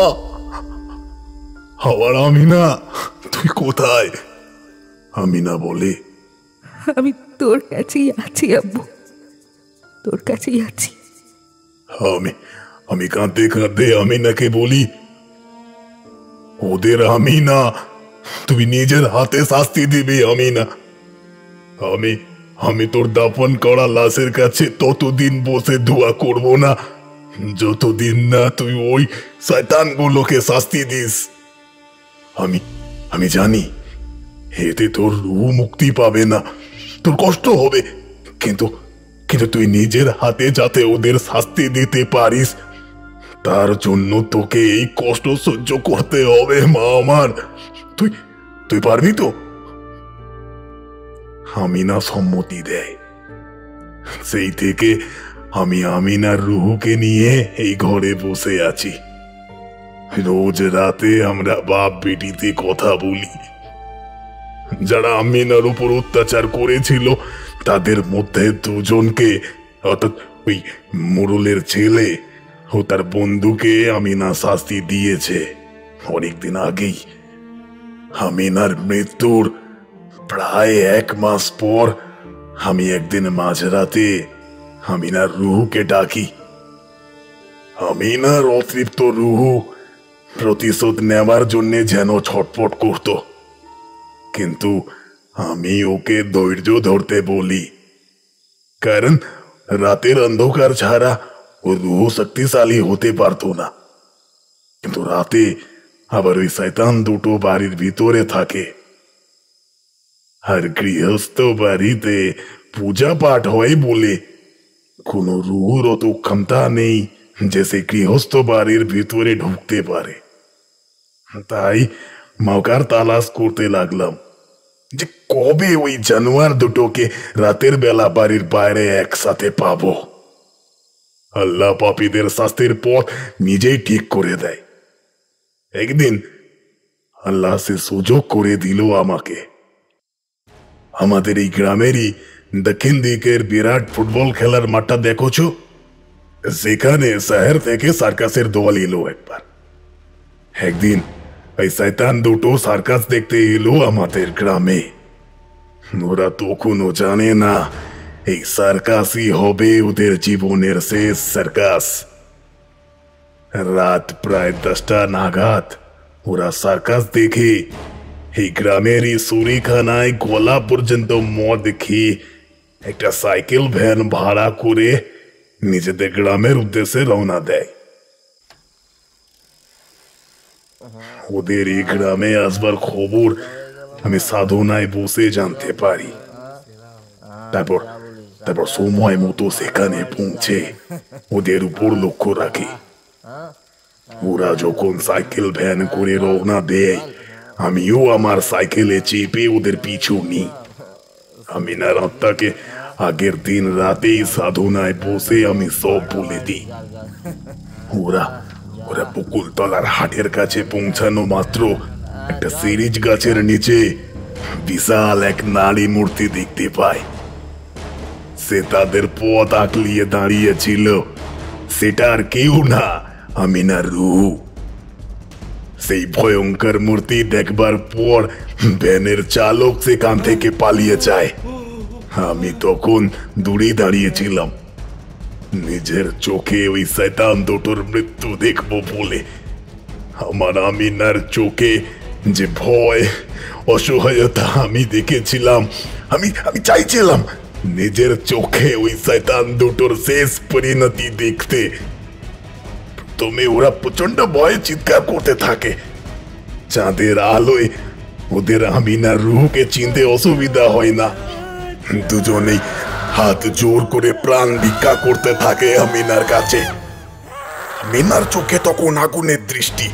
আমার আমিনা, তুই কোথায়? আমিনা বলে, আমি তোর কাছেই আছি আব্বু, তোর কাছেই আছি। আমি কাঁদতে কাঁদতে আমিনাকে বলি, ওদের আমিনা, তুমি নিজের হাতে শাস্তি দিবি আমিনা। আমি তোর দাফন করা লাশের কাছে ততদিন বসে দোয়া করব না যতদিন না তুই ওই শয়তানগুলোকে শাস্তি দিস। আমি জানি এতে তোর রূহ মুক্তি পাবে না, তোর কষ্ট হবে, কিন্তু তুই নিজের হাতে যাতে ওদের শাস্তি দিতে পারিস, তার জন্য তোকে এই কষ্ট সহ্য করতে হবে মা আমার। তুই পারবি তো? আমিনা সম্মতি দেয়। সেই থেকে আমি আমিনার রুহুকে নিয়ে এই ঘরে বসে আছি। রোজ রাতে আমরা বাপ বেটিতে কথা বলি। যারা আমিনার উপর অত্যাচার করেছিল তাদের মধ্যে দুজনকে, অর্থাৎ ওই মোড়লের ছেলে ও তার বন্ধুকে আমিনা শাস্তি দিয়েছে অনেকদিন আগেই। আমিনার মৃত্যুর প্রায় 1 মাস পর আমি একদিন মাঝরাতে আমিনার রুহুকে ডাকি। আমিনার অতৃপ্ত রুহু প্রতিশোধ নেওয়ার জন্য যেন ছটফট করত, কিন্তু আমি ওকে ধৈর্য ধরতে বলি, কারণ রাতের অন্ধকার ছাড়া ও রুহ শক্তিশালী হতে পারতো না, কিন্তু রাতে আবার ওই শয়তান দুটো বাড়ির ভিতরে থাকে। আর গৃহস্থ বাড়িতে পূজা পাঠ হয় বলে কোনো রুহুর অত ক্ষমতা নেই যে সে গৃহস্থ বাড়ির ভিতরে ঢুকতে পারে। তাই মৌকার তালাশ করতে লাগলাম যে কবে ওই জানোয়ার দুটোকে রাতের বেলা বাড়ির বাইরে একসাথে পাবো। আল্লাহ পাপীদের শাস্তির পথ নিজেই ঠিক করে দেয়। একদিন আল্লাহ সে সুযোগ করে দিল আমাকে। আমাদের এই গ্রামেরই দক্ষিণ দিকের বিরাট ফুটবল খেলার মাঠটা দেখোছো? সেখানে শহর থেকে সার্কাসের দল এলো একবার। একদিন এই শয়তান দুটো সার্কাস দেখতে এলো আমাদের গ্রামে। ওরা তখনও জানে না এই সার্কাসই হবে ওদের জীবনের শেষ সার্কাস। রাত প্রায় 10টা নাগাদ ওরা সার্কাস দেখে এই গ্রামেরই সুরিখানায় গলা পর্যন্ত মদ খেয়ে একটা সাইকেল ভ্যান ভাড়া করে নিজেদের গ্রামের উদ্দেশ্যে রওনা দেয়। ওদের এই গ্রামে আসবার খবর আমি সাধনায় বসে জানতে পারি। তারপর তারপর সময় মতো সেখানে পৌঁছে ওদের উপর লক্ষ্য রাখি। ওরা যখন সাইকেল ভ্যান করে রওনা দেয়, আমিও আমার সাইকেলে চেপে ওদের পিছু নিই। আমিনার আত্মাকে আগের দিন রাতেই সাধনায় বসে আমি সব বলে দিই। ওরা ওরা বকুলতলার হাটের কাছে পৌঁছানো মাত্র একটা সিরিজ গাছের নিচে বিশাল এক নারী মূর্তি দেখতে পায়। সে তাদের পথ আঁকলিয়ে দাঁড়িয়েছিল। সেটা আর কেউ না, আমিনার রূহ। সেই ভয়ঙ্কর মূর্তি দেখবার পর ভ্যানের চালক সেখান থেকে পালিয়ে যায়। আমি তখন দূরে দাঁড়িয়েছিলাম, নিজের চোখে ওই শয়তান দুটোর মৃত্যু দেখবো বলে। আমার আমিনার চোখে যে ভয়, অসহায়তা আমি দেখেছিলাম, আমি চাইছিলাম নিজের চোখে ওই শয়তান দুটোর শেষ পরিণতি দেখতে। প্রথমে ওরা প্রচন্ড ভয়ে চিৎকার করতে থাকে। চাঁদের আলোয় ওদের আমিনার রূহকে চিনতে অসুবিধা হয় না। দুজনেই হাত জোর করে প্রাণ ভিক্ষা করতে থাকে আমিনার কাছে। আমিনার চোখে তখন আগুনের দৃষ্টি।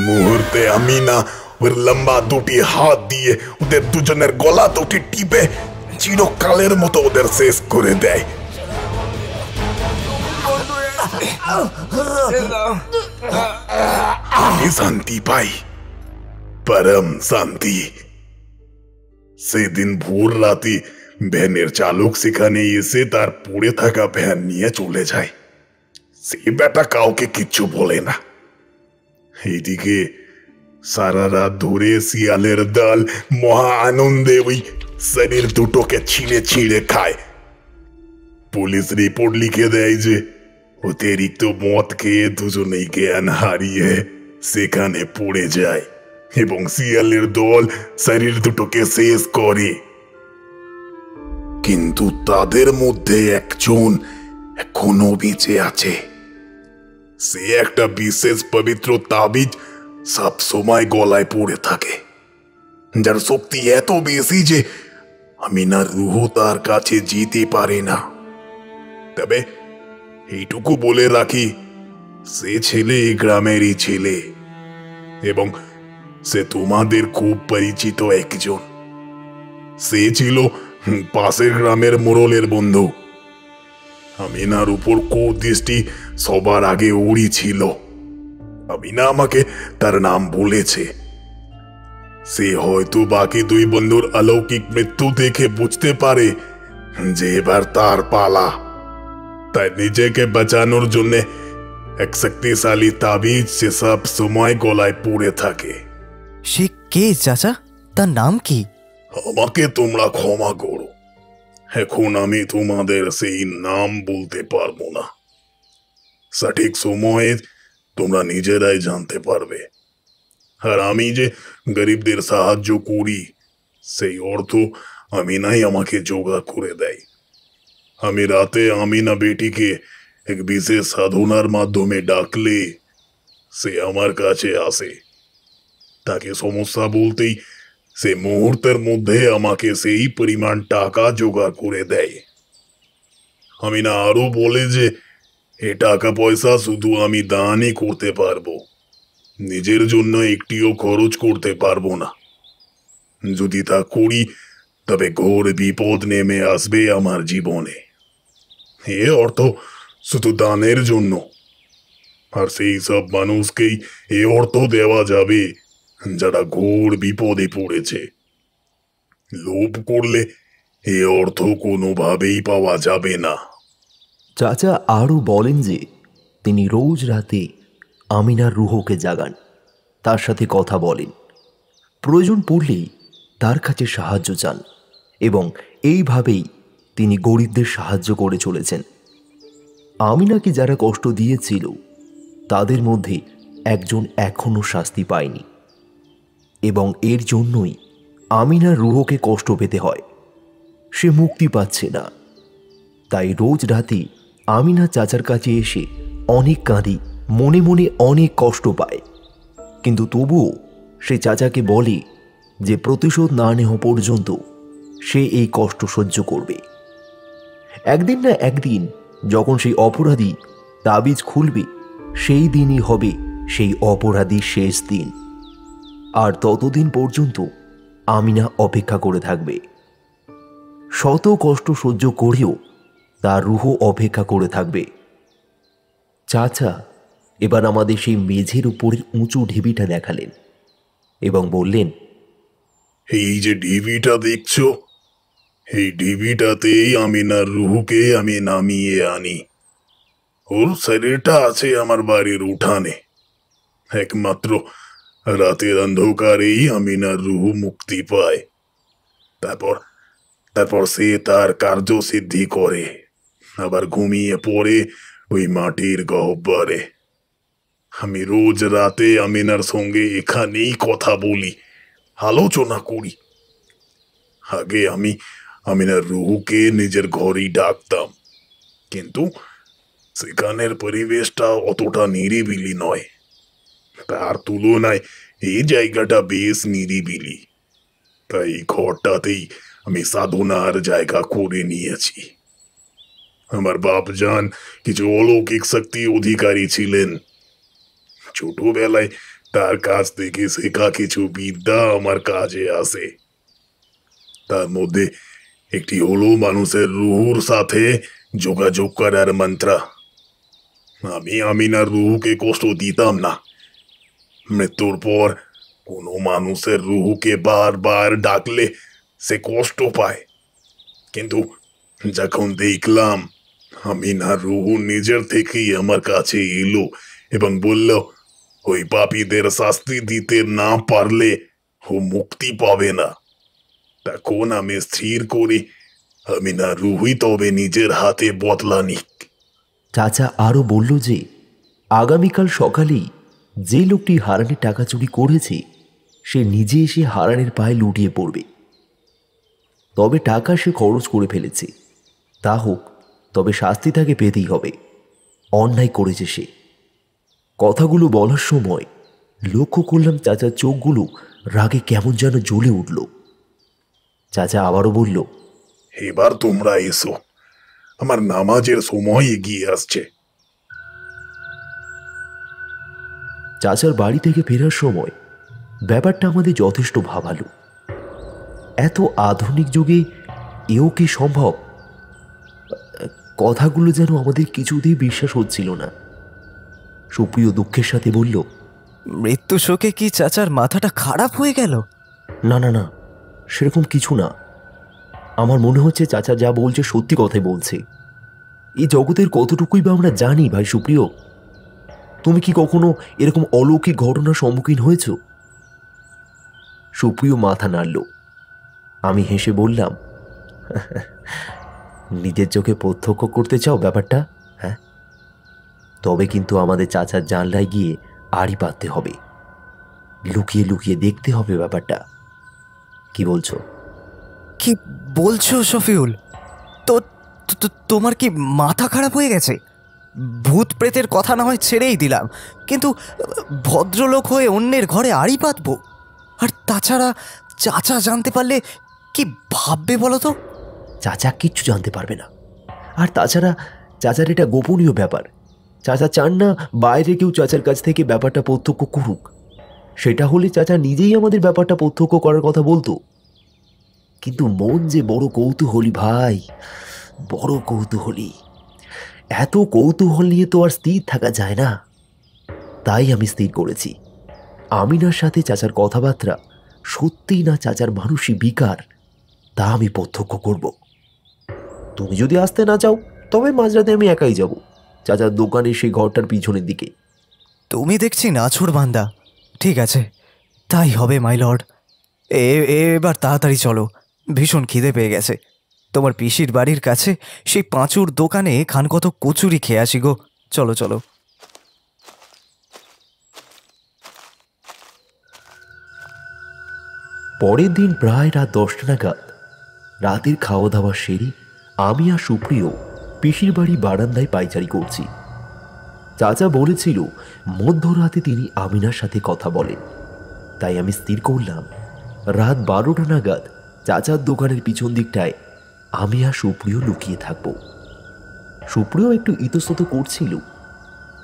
মুহূর্তে আমিনা ওর লম্বা দুটি হাত দিয়ে ওদের দুজনের গলা দুটি টিপে চিরকালের মতো ওদের শেষ করে দেয়। আমি শান্তি পাই, পরম শান্তি। সেদিন ভোর রাতে ভ্যানের চালক সেখানে এসে তার পড়ে থাকা ভ্যান নিয়ে চলে যায়। সে বেটা কাউকে কিচ্ছু বলে না। এইদিকে সারা রাত ধরে শিয়ালের দল মহা আনন্দে ওই শরীর দুটোকে ছিঁড়ে ছিঁড়ে খায়। পুলিশ রিপোর্ট লিখে দেয় যে অতিরিক্ত মদ খেয়ে দুজনেই জ্ঞান হারিয়ে সেখানে পড়ে যায় এবং শিয়ালের দল শরীর দুটোকে শেষ করে। কিন্তু তাদের মধ্যে একজন এখনো বেঁচে আছে। সে একটা বিশেষ পবিত্র তাবিজ সব সময় গলায় পড়ে থাকে, যার শক্তি এত বেশি যে আমিনার রূহ তার কাছে যেতে পারে না। তবে এইটুকু বলে রাখি, সে ছেলে গ্রামেরই ছেলে এবং সে তোমাদের খুব পরিচিত একজন। সে ছিল পাশের গ্রামের মোড়লের বন্ধু। আমিনার উপর কুদৃষ্টি সবার আগে ওরই ছিল। আমিনা আমাকে তার নাম বলেছে। সে হয়তো বাকি দুই বন্ধুর অলৌকিক মৃত্যু দেখে বুঝতে পারে যে এবার তার পালা। তাই নিজেকে বাঁচানোর জন্য এক শক্তিশালী তাবিজ সে সব সময় গলায় পড়ে থাকে। সে কে চাচা? তার নাম কি? আমাকে তোমরা ক্ষমা করো, এখন আমি তোমাদের সেই নাম বলতে পারবো না। সঠিক সময়ে তোমরা নিজেরাই জানতে পারবে। আর আমি যে গরিবদের সাহায্য করি সেই অর্থ আমিনাই আমাকে জোগাড় করে দেয়। আমি রাতে আমিনা বেটিকে এক বিশেষ সাধনার মাধ্যমে ডাকলে সে আমার কাছে আসে। তাকে সমস্যা বলতেই সে মুহূর্তের মধ্যে আমাকে সেই পরিমাণ টাকা জোগাড় করে দেয়। আমি না আরো বলে যে এ টাকা পয়সা শুধু আমি দানই করতে পারবো, নিজের জন্য একটিও খরচ করতে পারবো না। যদি তা করি তবে ঘোর বিপদ নেমে আসবে আমার জীবনে। এ অর্থ শুধু দানের জন্য, আর সেই সব মানুষকেই এ অর্থ দেওয়া যাবে যারা ঘোর বিপদে পড়েছে। লোভ করলে এ অর্থ কোনোভাবেই পাওয়া যাবে না। চাচা আরও বলেন যে তিনি রোজ রাতে আমিনার রুহকে জাগান, তার সাথে কথা বলেন, প্রয়োজন পড়লেই তার কাছে সাহায্য চান, এবং এইভাবেই তিনি গরিবদের সাহায্য করে চলেছেন। আমিনাকে যারা কষ্ট দিয়েছিল তাদের মধ্যে একজন এখনও শাস্তি পায়নি, এবং এর জন্যই আমিনার রুহকে কষ্ট পেতে হয়। সে মুক্তি পাচ্ছে না। তাই রোজ রাতে আমিনা চাচার কাছে এসে অনেক কাঁদি, মনে মনে অনেক কষ্ট পায়, কিন্তু তবুও সে চাচাকে বলে যে প্রতিশোধ না নেওয়া পর্যন্ত সে এই কষ্ট সহ্য করবে। একদিন না একদিন যখন সেই অপরাধী তাবিজ খুলবে, সেই দিনই হবে সেই অপরাধীর শেষ দিন। আর ততদিন পর্যন্ত আমিনা অপেক্ষা করে থাকবে। শত কষ্ট সহ্য করেও তার রুহ অপেক্ষা করে থাকবে। চাচা এবার আমাদের সেই মেঝের উপরের উঁচু ঢিবিটা দেখালেন এবং বললেন, এই যে ঢিবিটা দেখছো, এই ঢিবিটাতেই আমিনার রুহুকে আমি নামিয়ে আনি। ওর শরীরটা আছে আমার বাড়ির উঠানে। একমাত্র রাতের অন্ধকারেই আমিনার রুহু মুক্তি পায়। তারপর তারপর সে তার কার্যসিদ্ধি করে, আবার ঘুমিয়ে পড়ে ওই মাটির গহ্বরে। আমি রোজ রাতে আমিনার সঙ্গে এখানেই কথা বলি, আলোচনা করি। আগে আমি আমিনার রুহুকে নিজের ঘরেই ডাকতাম, কিন্তু সেখানের পরিবেশটা অতটা নিরিবিলি নয়। তার তুলনায় এই জায়গাটা বেশ নিরিবিলি। তাই এই ঘরটাতেই আমি সাধনার জায়গা করে নিয়েছি। আমার বাপজান কিছু অলৌকিক শক্তি অধিকারী ছিলেন। ছোটবেলায় তার কাছ থেকে শেখা কিছু বিদ্যা আমার কাজে আসে। তার মধ্যে একটি হলো মানুষের রুহুর সাথে যোগাযোগ করার মন্ত্র। আমি আমিনার রুহুকে কষ্ট দিতাম না। মৃত্যুর পর কোনো মানুষের রুহুকে বারবার ডাকলে সে কষ্ট পায়, কিন্তু যখন দেখলাম আমিনার রুহু নিজের থেকেই আমার কাছে এলো এবং বলল ওই পাপীদের শাস্তি দিতে না পারলে ও মুক্তি পাবে না, তখন আমি স্থির করি আমিনার রুহুই তবে নিজের হাতে বদলা নিক। চাচা আরও বলল যে আগামীকাল সকালেই যে লোকটি হারানের টাকা চুরি করেছে সে নিজে এসে হারানের পায়ে লুটিয়ে পড়বে। তবে টাকা সে খরচ করে ফেলেছে, তা হোক, তবে শাস্তি তাকে পেতেই হবে। অন্যায় করেছে সে। কথাগুলো বলার সময় লক্ষ্য করলাম চাচার চোখগুলো রাগে কেমন যেন জ্বলে উঠল। চাচা আবারও বলল, এবার তোমরা এসো, আমার নামাজের সময় এগিয়ে আসছে। চাচার বাড়ি থেকে ফেরার সময় ব্যাপারটা আমাদের যথেষ্ট ভাবালো। এত আধুনিক যুগে এও কি সম্ভব? কথাগুলো যেন আমাদের কিছুতেই বিশ্বাস হচ্ছিল না। সুপ্রিয় দুঃখের সাথে বলল, মৃত্যু শোকে কি চাচার মাথাটা খারাপ হয়ে গেল? না না না, সেরকম কিছু না। আমার মনে হচ্ছে চাচা যা বলছে সত্যি কথাই বলছে। এই জগতের কতটুকুই বা আমরা জানি ভাই সুপ্রিয়। তুমি কি কখনো এরকম অলৌকিক ঘটনার সম্মুখীন হয়েছ? সুপ্রিয় মাথা নাড়ল। আমি হেসে বললাম, নিজের চোখে প্রত্যক্ষ করতে চাও ব্যাপারটা? হ্যাঁ, তবে কিন্তু আমাদের চাচার জানলায় গিয়ে আড়ি পাততে হবে, লুকিয়ে লুকিয়ে দেখতে হবে ব্যাপারটা। কি বলছো? কি বলছো শফিউল? তো তোমার কি মাথা খারাপ হয়ে গেছে? ভূত প্রেতের কথা না হয় ছেড়েই দিলাম, কিন্তু ভদ্রলোক হয়ে অন্যের ঘরে আড়ি পাতবো? আর তাছাড়া চাচা জানতে পারলে কি ভাববে বলো তো? চাচা কিচ্ছু জানতে পারবে না। আর তাছাড়া চাচার এটা গোপনীয় ব্যাপার। চাচা চান না বাইরে কেউ চাচার কাছ থেকে ব্যাপারটা প্রত্যক্ষ করুক। সেটা হলে চাচা নিজেই আমাদের ব্যাপারটা প্রত্যক্ষ করার কথা বলতো। কিন্তু মন যে বড় কৌতূহলী ভাই, বড় কৌতূহলী। এত কৌতূহল নিয়ে তো আর স্থির থাকা যায় না। তাই আমি স্থির করেছি, আমিনার সাথে চাচার কথাবার্তা সত্যিই না চাচার মানসিক বিকার, তা আমি প্রত্যক্ষ করব। তুমি যদি আসতে না চাও তবে মাঝরাতে আমি একাই যাব চাচার দোকানের সেই ঘরটার পিছনের দিকে। তুমি দেখছি নাছোড় বান্দা। ঠিক আছে, তাই হবে মাই লর্ড। এবার তাড়াতাড়ি চলো, ভীষণ খিদে পেয়ে গেছে। তোমার পিসির বাড়ির কাছে সেই পাঁচুর দোকানে খানকত কচুরি খেয়ে আসি গো। চলো চলো। পরের দিন প্রায় রাত 10টা নাগাদ রাতের খাওয়া দাওয়া সেরে আমি আর সুপ্রিয় পিসির বাড়ি বারান্দায় পায়চারি করছি। চাচা বলেছিল মধ্যরাতে তিনি আমিনার সাথে কথা বলেন, তাই আমি স্থির করলাম রাত 12টা নাগাদ চাচার দোকানের পিছন দিকটায় আমি আর সুপ্রিয় লুকিয়ে থাকব। সুপ্রিয় একটু ইতস্তত করছিল,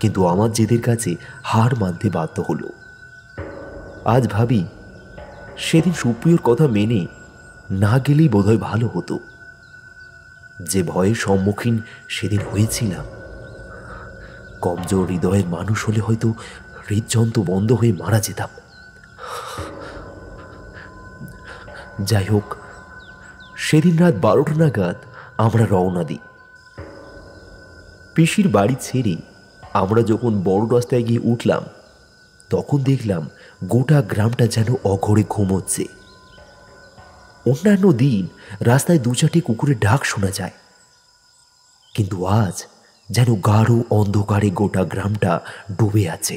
কিন্তু আমার জেদের কাছে হার মানতে বাধ্য হলো। আজ ভাবি সেদিন সুপ্রিয়র কথা মেনে না গেলেই বোধহয় ভালো হতো। যে ভয়ের সম্মুখীন সেদিন হয়েছিলাম, কমজোর হৃদয়ের মানুষ হলে হয়তো হৃদযন্ত্র বন্ধ হয়ে মারা যেতাম। যাই হোক, সেদিন রাত 12টা নাগাদ আমরা রওনা দিই। পিসির বাড়ি ছেড়ে আমরা যখন বড় রাস্তায় গিয়ে উঠলাম, তখন দেখলাম গোটা গ্রামটা যেন অঘরে ঘুমোচ্ছে। অন্যান্য দিন রাস্তায় 2-4টি কুকুরের ডাক শোনা যায়, কিন্তু আজ যেন গাঢ় অন্ধকারে গোটা গ্রামটা ডুবে আছে।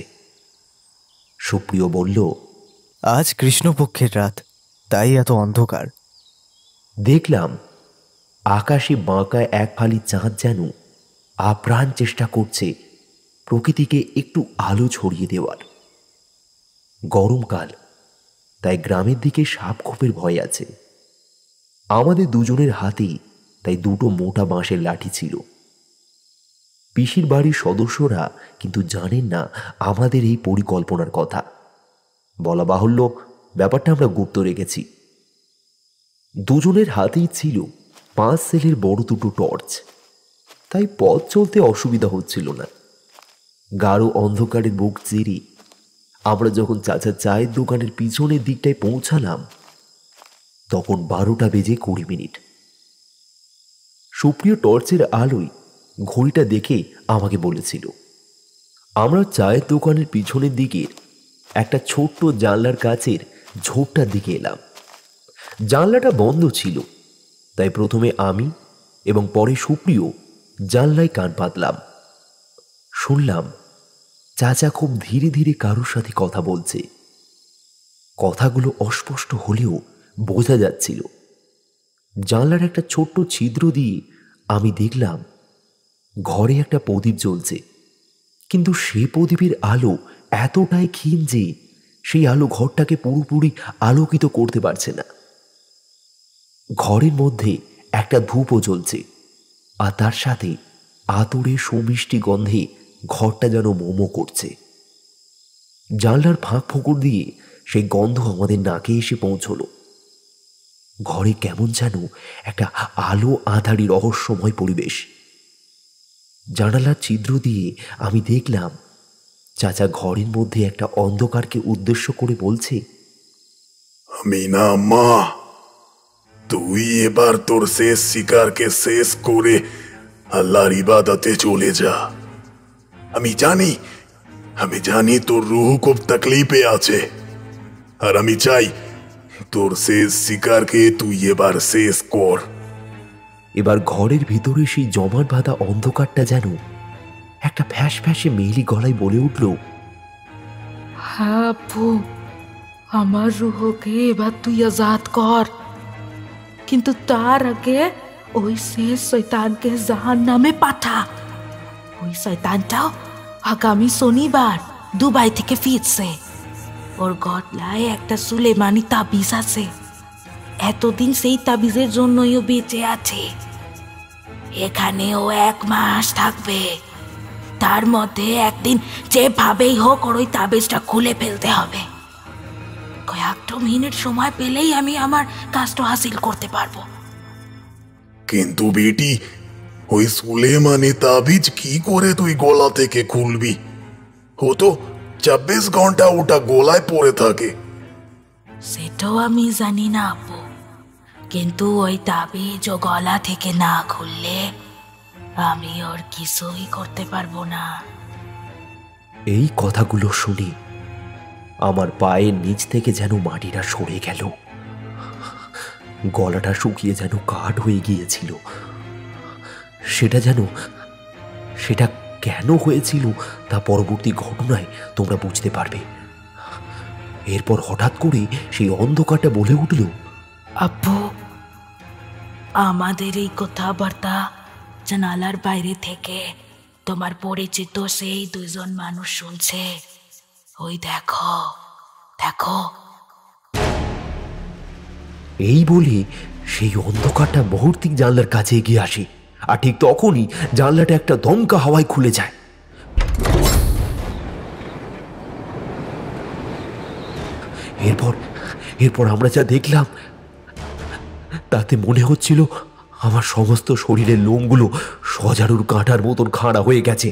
সুপ্রিয় বলল, আজ কৃষ্ণপক্ষের রাত, তাই এত অন্ধকার। দেখলাম আকাশে বাঁকা এক ফালি চাঁদ যেন আপ্রাণ চেষ্টা করছে প্রকৃতিকে একটু আলো ছড়িয়ে দেওয়ার। গরমকাল, তাই গ্রামের দিকে সাপ খোপের ভয় আছে। আমাদের দুজনের হাতেই তাই 2টো মোটা বাঁশের লাঠি ছিল। পিসির বাড়ির সদস্যরা কিন্তু জানেন না আমাদের এই পরিকল্পনার কথা। বলা বাহুল্য, ব্যাপারটা আমরা গুপ্ত রেখেছি। দুজনের হাতেই ছিল 5 সেলের বড় 2টো টর্চ, তাই পথ চলতে অসুবিধা হচ্ছিল না। গাঢ় অন্ধকারের বুক চিরে আমরা যখন চাচার চায়ের দোকানের পিছনের দিকটায় পৌঁছালাম, তখন 12টা বেজে 20 মিনিট। সুপ্রিয় টর্চের আলোয় ঘড়িটা দেখে আমাকে বলেছিল, আমরা চায়ের দোকানের পিছনের দিকের একটা ছোট্ট জানলার কাছের ঝোপটার দিকে এলাম। জানলাটা বন্ধ ছিল, তাই প্রথমে আমি এবং পরে সুপ্রিয় জানলায় কান পাতলাম। শুনলাম চাচা খুব ধীরে ধীরে কারোর সাথে কথা বলছে। কথাগুলো অস্পষ্ট হলেও বোঝা যাচ্ছিল। জানলার একটা ছোট্ট ছিদ্র দিয়ে আমি দেখলাম ঘরে একটা প্রদীপ জ্বলছে, কিন্তু সে প্রদীপের আলো এতটাই ক্ষীণ যে সেই আলো ঘরটাকে পুরোপুরি আলোকিত করতে পারছে না। ঘরের মধ্যে একটা ধূপও জ্বলছে, আর তার সাথে আতরে সুমিষ্টি গন্ধে ঘরটা যেন মোমো করছে। জানলার ফাঁক ফোকর দিয়ে সেই গন্ধ আমাদের নাকে এসে পৌঁছলো। ঘরে কেমন যেন একটা আলো আঁধারি রহস্যময় পরিবেশ। জানালার ছিদ্র দিয়ে আমি দেখলাম চাচা ঘরের মধ্যে একটা অন্ধকারকে উদ্দেশ্য করে বলছে, আমিনা মা, তুই এবার তোর শেষ শিকারকে শেষ করে আল্লাহর ইবাদতে চলে যা। আমি জানি তোর রুহ খুব তকলিফে আছে, আর আমি চাই তোর শেষ শিকারকে তুই এবার শেষ কর। এবার ঘরের ভিতরে সেই জমাট বাঁধা অন্ধকারটা যেন একটা ফ্যাস ফ্যাসে মেয়েলি গলায় বলে উঠল, হ্যাঁ আব্বু, আমার রুহকে এবার তুই আজাদ কর, কিন্তু তার আগে ওই শেষ শয়তানকে জাহান্নামে পাঠা। ওই শয়তানটাও আগামী শনিবার দুবাই থেকে ফিরছে। ওর গলায় একটা সুলেমানি তাবিজ আছে। এতদিন সেই তাবিজের জন্যই ও বেঁচে আছে। এখানে ও 1 মাস থাকবে। তার মধ্যে একদিন যেভাবেই হোক ওর ওই তাবিজটা খুলে ফেলতে হবে। কয়েকটা মিনিট সময় পেলেই আমি আমার কাজটা হাসিল করতে পারবো। কিন্তু বেটি, ওই সুলেমানি তাবিজ কি করে তুই গলা থেকে খুলবি? ও তো 24 ঘন্টা ওটা গলায় পড়ে থাকে। সেটাও আমি জানি না আপু, কিন্তু ওই তাবিজ ও গলা থেকে না খুললে আমি ওর কিছুই করতে পারবো না। এই কথাগুলো শুনি আমার পায়ের নিচ থেকে যেন মাটিটা সরে গেল। গলাটা শুকিয়ে যেন কাঠ হয়ে গিয়েছিল। সেটা কেন হয়েছিল তা পরবর্তী ঘটনায় তোমরা বুঝতে পারবে। এরপর হঠাৎ করে সেই অন্ধকারটা বলে উঠল, আপু, আমাদের এই কথাবার্তা জানালার বাইরে থেকে তোমার পরিচিত সেই 2 জন মানুষ শুনছে। ওই দেখো দেখো। এই বলে সেই অন্ধকারটা মুহূর্তিক জানলার কাছে এগিয়ে আসে, আর ঠিক তখনই জানলাটা একটা দমকা হাওয়ায় খুলে যায়। এরপর আমরা যা দেখলাম তাতে মনে হচ্ছিল আমার সমস্ত শরীরের লোমগুলো সজারুর কাঁটার মতন খাড়া হয়ে গেছে।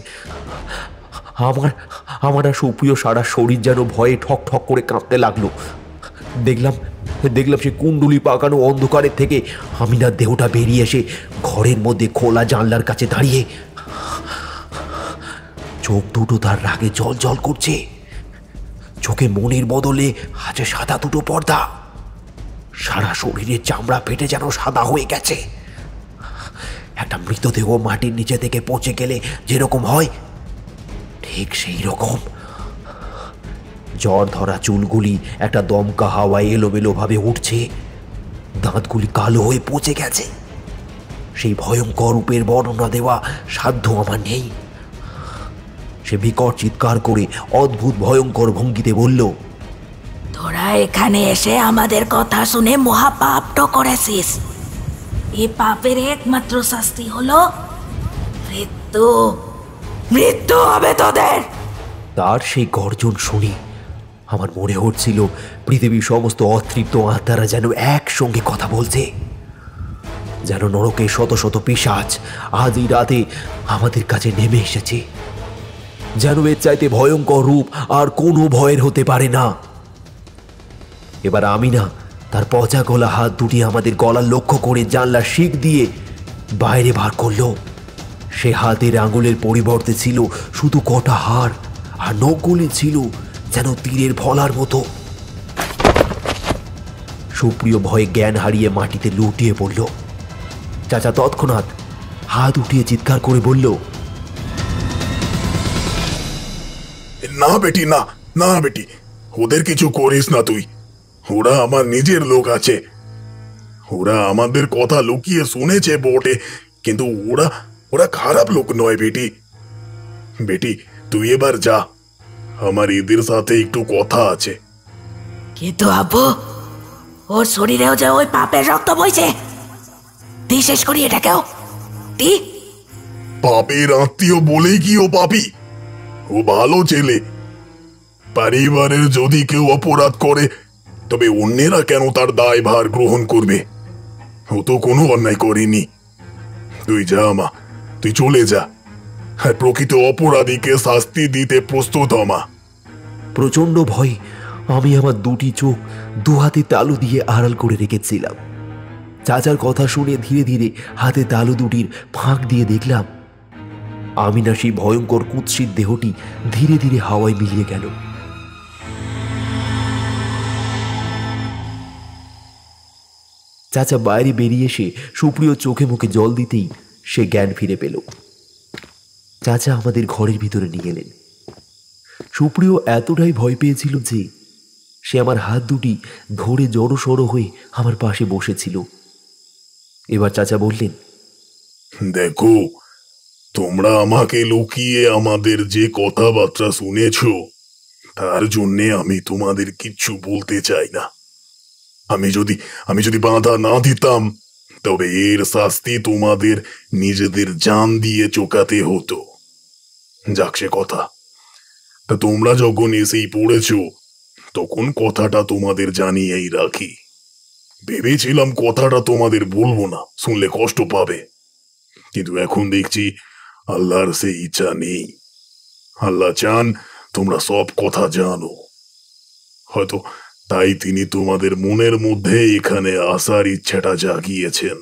আমার আর সুপ্রিয় সারা শরীর যেন ভয়ে ঠক ঠক করে কাঁপতে লাগলো। দেখলাম সে কুণ্ডুলি পাকানো অন্ধকারের থেকে আমিনার দেহটা বেরিয়ে এসে ঘরের মধ্যে খোলা জানলার কাছে দাঁড়িয়ে। চোখ দুটো তার রাগে জল জল করছে। চোখে মনের বদলে আছে সাদা দুটো পর্দা। সারা শরীরের চামড়া ফেটে যেন সাদা হয়ে গেছে। একটা মৃতদেহ মাটির নিচে থেকে পচে গেলে যেরকম হয় ঠিক সেই রকম। জ্বর ধরা চুলগুলি একটা দমকা হাওয়ায় এলোমেলো ভাবে উঠছে। দাঁতগুলি কালো হয়ে পচে গেছে। সেই ভয়ঙ্কর রূপের বর্ণনা দেওয়া সাধ্য আমার নেই। সে বিকট চিৎকার করে অদ্ভুত ভয়ঙ্কর ভঙ্গিতে বলল, তোরা এখানে এসে আমাদের কথা শুনে মহাপাপটা করেছিস। এই পাপের একমাত্র শাস্তি হলো মৃত্যু। মৃত্যু হবে তোদের। তার সেই গর্জন শুনি আমার মনে হচ্ছিল পৃথিবীর সমস্ত অতৃপ্ত আত্মারা যেন একসঙ্গে কথা বলছে। যেন নরকে শত শত পিশাচ আজ এই রাতে আমাদের কাছে নেমে এসেছে। যেন এর চাইতে ভয়ঙ্কর রূপ আর কোনো ভয়ের হতে পারে না। এবার আমিনা তার পচা গলা হাত দুটি আমাদের গলা লক্ষ্য করে জানলার শিক দিয়ে বাইরে বার করল। সে হাতের আঙুলের পরিবর্তে ছিল শুধু কটা হাড়, আর নখগুলি ছিল যেন তীরের ফলার মতো। সুপ্রিয় ভয়ে জ্ঞান হারিয়ে মাটিতে লুটিয়ে পড়ল। চাচা তৎক্ষণাৎ হাত উঠিয়ে চিৎকার করে বলল, না বেটি, না না বেটি, ওদের কিছু করিস না তুই। ওরা আমার নিজের লোক আছে। ওরা আমাদের কথা লুকিয়ে শুনেছে বটে, কিন্তু ওরা খারাপ লোক নয় বেটি। বেটি, তুই এবার যা, আমার এদের সাথে একটু কথা আছে। কিন্তু আব্বু, ওর শরীরেও যে ওই পাপের রক্ত বইছে। তুই শেষ করি এটাকেও। তুই পাপের আত্মীয় বলেই কি ও পাপী? ও ভালো ছেলে। পরিবারের যদি কেউ অপরাধ করে তবে অন্যেরা কেন তার দায়ভার গ্রহণ করবে? ও তো কোনো অন্যায় করেনি। তুই যা মা, তুই চলে যা। আর প্রকৃত অপরাধীকে শাস্তি দিতে প্রস্তুত হ মা। প্রচন্ড ভয়ে আমি আমার দুটি চোখ দুহাতে তালু দিয়ে আড়াল করে রেখেছিলাম। চাচার কথা শুনে ধীরে ধীরে হাতে তালু দুটির ফাঁক দিয়ে দেখলাম আমিনা সেই ভয়ঙ্কর কুৎসিত দেহটি ধীরে ধীরে হাওয়ায় মিলিয়ে গেল। চাচা বাইরে বেরিয়ে এসে সুপ্রিয় চোখে মুখে জল দিতেই সে জ্ঞান ফিরে পেল। চাচা আমাদের ঘরের ভিতরে নিয়ে এলেন। সুপ্রিয় এতটাই ভয় পেয়েছিল যে সে আমার হাত দুটি ধরে জড়ো হয়ে আমার পাশে বসেছিল। এবার চাচা বললেন, দেখো, তোমরা আমাকে লুকিয়ে আমাদের যে কথাবার্তা শুনেছ তার জন্যে আমি তোমাদের কিচ্ছু বলতে চাই না। আমি যদি বাধা না দিতাম তবে এর শাস্তি তোমাদের নিজেদের জান দিয়ে চোকাতে হতো। যাক সে কথা, তা তোমরা যখন এসেই পড়েছ তখন কথাটা তোমাদের জানিয়েই রাখি। ভেবেছিলাম কথাটা তোমাদের বলবো না, শুনলে কষ্ট পাবে, কিন্তু এখন দেখছি আল্লাহর সেই ইচ্ছা নেই। আল্লাহ চান তোমরা সব কথা জানো, হয়তো তাই তিনি তোমাদের মনের মধ্যে এখানে আসার ইচ্ছাটা জাগিয়েছেন।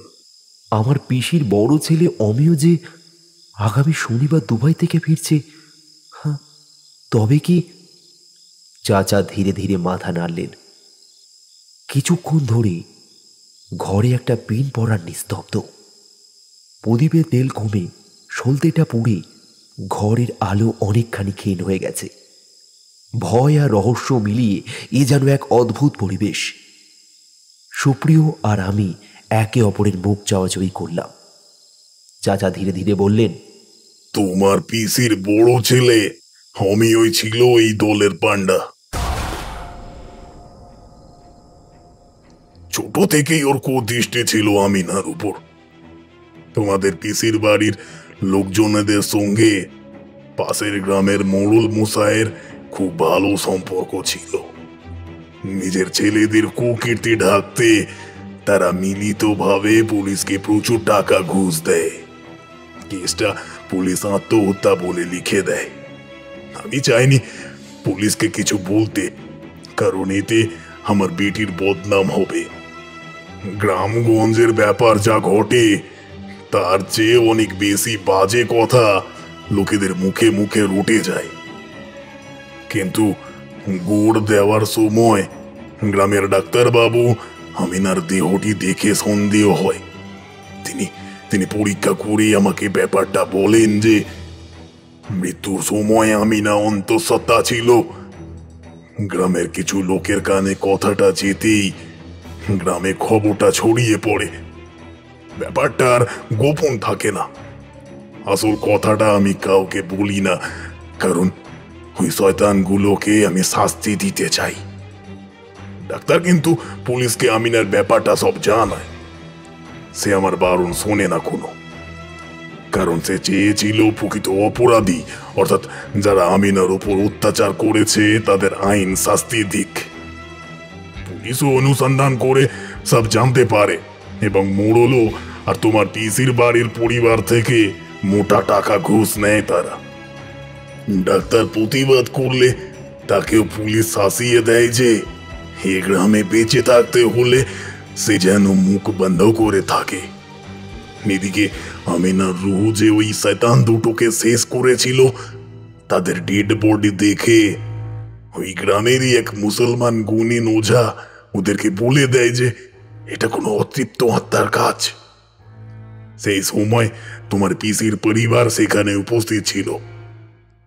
আমার পিসির বড় ছেলে অমিয় যে আগামী শনিবার দুবাই থেকে ফিরছে, হ্যাঁ, তবে কি? চাচা ধীরে ধীরে মাথা নাড়লেন। কিছুক্ষণ ধরে ঘরে একটা পিন পড়ার নিস্তব্ধ। প্রদীপের তেল কমে সলতেটা পুড়ে ঘরের আলো অনেকখানি ক্ষীণ হয়ে গেছে। ভয় আর রহস্য মিলিয়ে এ যেন এক অদ্ভুত পরিবেশ। সুপ্রিয় আর আমি একে অপরের মুখ চাওয়াচাওয়ি করলাম। চাচা ধীরে ধীরে বললেন, তোমার পিসির বড় ছেলে অমিয়ই ছিল এই দলের পান্ডা। ছোট থেকেই ওর কুদৃষ্টি ছিল আমিনার উপর। তোমাদের পিসির বাড়ির লোকজনেদের সঙ্গে পাশের গ্রামের মোড়ল মশাইয়ের খুব ভালো সম্পর্ক ছিল। নিজের ছেলেদের কুকীর্তি ঢাকতে তারা মিলিতভাবে পুলিশকে প্রচুর টাকা ঘুষ দেয়। কেসটা পুলিশ আত্মহত্যা বলে লিখে দেয়। আমি চাইনি পুলিশকে কিছু বলতে, কারণ এতে আমার বেটির বদনাম হবে। গ্রামগঞ্জের ব্যাপার যা ঘটে তার চেয়ে অনেক বেশি বাজে কথা লোকেদের মুখে মুখে রটে যায়। কিন্তু গুড় দেওয়ার সময় গ্রামের ডাক্তারবাবু আমিনার দেহটি দেখে সন্দেহ হয়। তিনি পরীক্ষা করে আমাকে ব্যাপারটা বলেন যে মৃত্যুর সময় আমিনা অন্তঃসত্ত্বা ছিল। গ্রামের কিছু লোকের কানে কথাটা যেতেই গ্রামে খবরটা ছড়িয়ে পড়ে। ব্যাপারটা আর গোপন থাকে না। আসল কথাটা আমি কাউকে বলি না, কারণ ওই শয়তানগুলোকে আমি শাস্তি দিতে চাই। ডাক্তার কিন্তু পুলিশকে আমিনার ব্যাপারটা সব জানায়। সে আমার বারণ শোনে না কোনো, কারণ সে চেয়েছিল প্রকৃত অপরাধী, অর্থাৎ যারা আমিনার উপর অত্যাচার করেছে তাদের আইন শাস্তি দিক। পুলিশও অনুসন্ধান করে সব জানতে পারে এবং মোড়লও আর তোমার পিসির বাড়ির পরিবার থেকে মোটা টাকা ঘুষ নেয় তারা। ডাক্তার প্রতিবাদ করলে তাকেও পুলিশ শাসিয়ে দেয় যে এ গ্রামে বেঁচে থাকতে হলে সে যেন মুখ বন্ধ করে থাকে। এদিকে আমিনার রুহ যে ওই শয়তান দুটোকে শেষ করেছিল তাদের ডেড বডি দেখে ওই গ্রামেরই এক মুসলমান গুণী ওঝা ওদেরকে বলে দেয় যে এটা কোনো অতৃপ্ত আত্মার কাজ। সেই সময় তোমার পিসির পরিবার সেখানে উপস্থিত ছিল।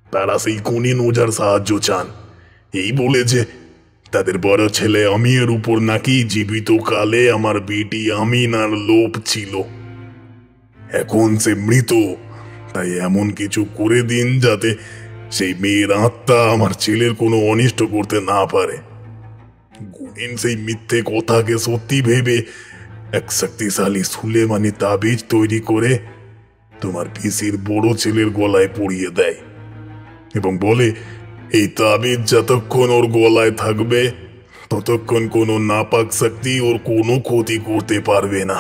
তারা সেই গুণী ওঝার সাহায্য চান, এই বলে যে তাদের বড় ছেলে আমির উপর নাকি জীবিত কালে আমার বেটি আমিনার লোভ ছিল। এখন সে মৃত, তাই এমন কিছু করে দিন যাতে সেই মেয়ের আত্মা আমার ছেলের কোনো অনিষ্ট করতে না পারে। গুণিন সেই মিথ্যে কথাকে সত্যি ভেবে এক শক্তিশালী সুলেমানি তাবিজ তৈরি করে তোমার পিসির বড় ছেলের গলায় পরিয়ে দেয় এবং বলে এই তাবিজ যতক্ষণ ওর গলায় থাকবে ততক্ষণ কোনো নাপাক শক্তি ওর কোনো ক্ষতি করতে পারবে না।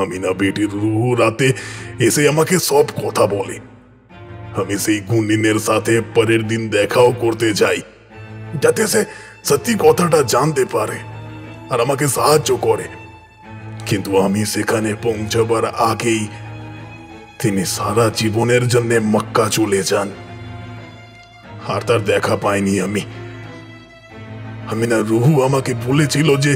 আমিনা বেটির রুহ রাতে এসে আমাকে সব কথা বলে। আমি সেই গুণিনের সাথে পরের দিন দেখাও করতে চাই, যাতে সে সত্যি কথাটা জানতে পারে আর আমাকে সাহায্য করে। কিন্তু আমি সেখানে পৌঁছাবার আগেই তিনি সারা জীবনের জন্য মক্কা চলে যান, আর তার দেখা পাইনি আমি। আমিনা রুহু আমাকে বলেছিল যে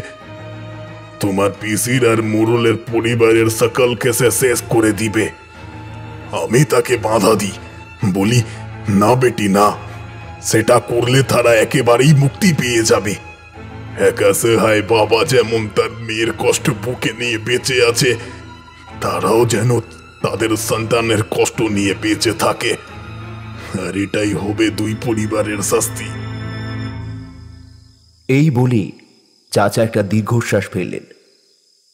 তোমার পিসির আর মোরলের পরিবারের সকলকে সে শেষ করে দিবে। আমি তাকে বাধা দিই, বলি না বেটি না, সেটা করলে তারা একেবারেই মুক্তি পেয়ে যাবে। একা সহায় বাবা যেমন তার মেয়ের কষ্ট বুকে নিয়ে বেঁচে আছে, তারাও যেন তাদের সন্তানের কষ্ট নিয়ে বেঁচে থাকে, আর এটাই হবে দুই পরিবারের শাস্তি। এই বলে চাচা একটা দীর্ঘশ্বাস ফেললেন।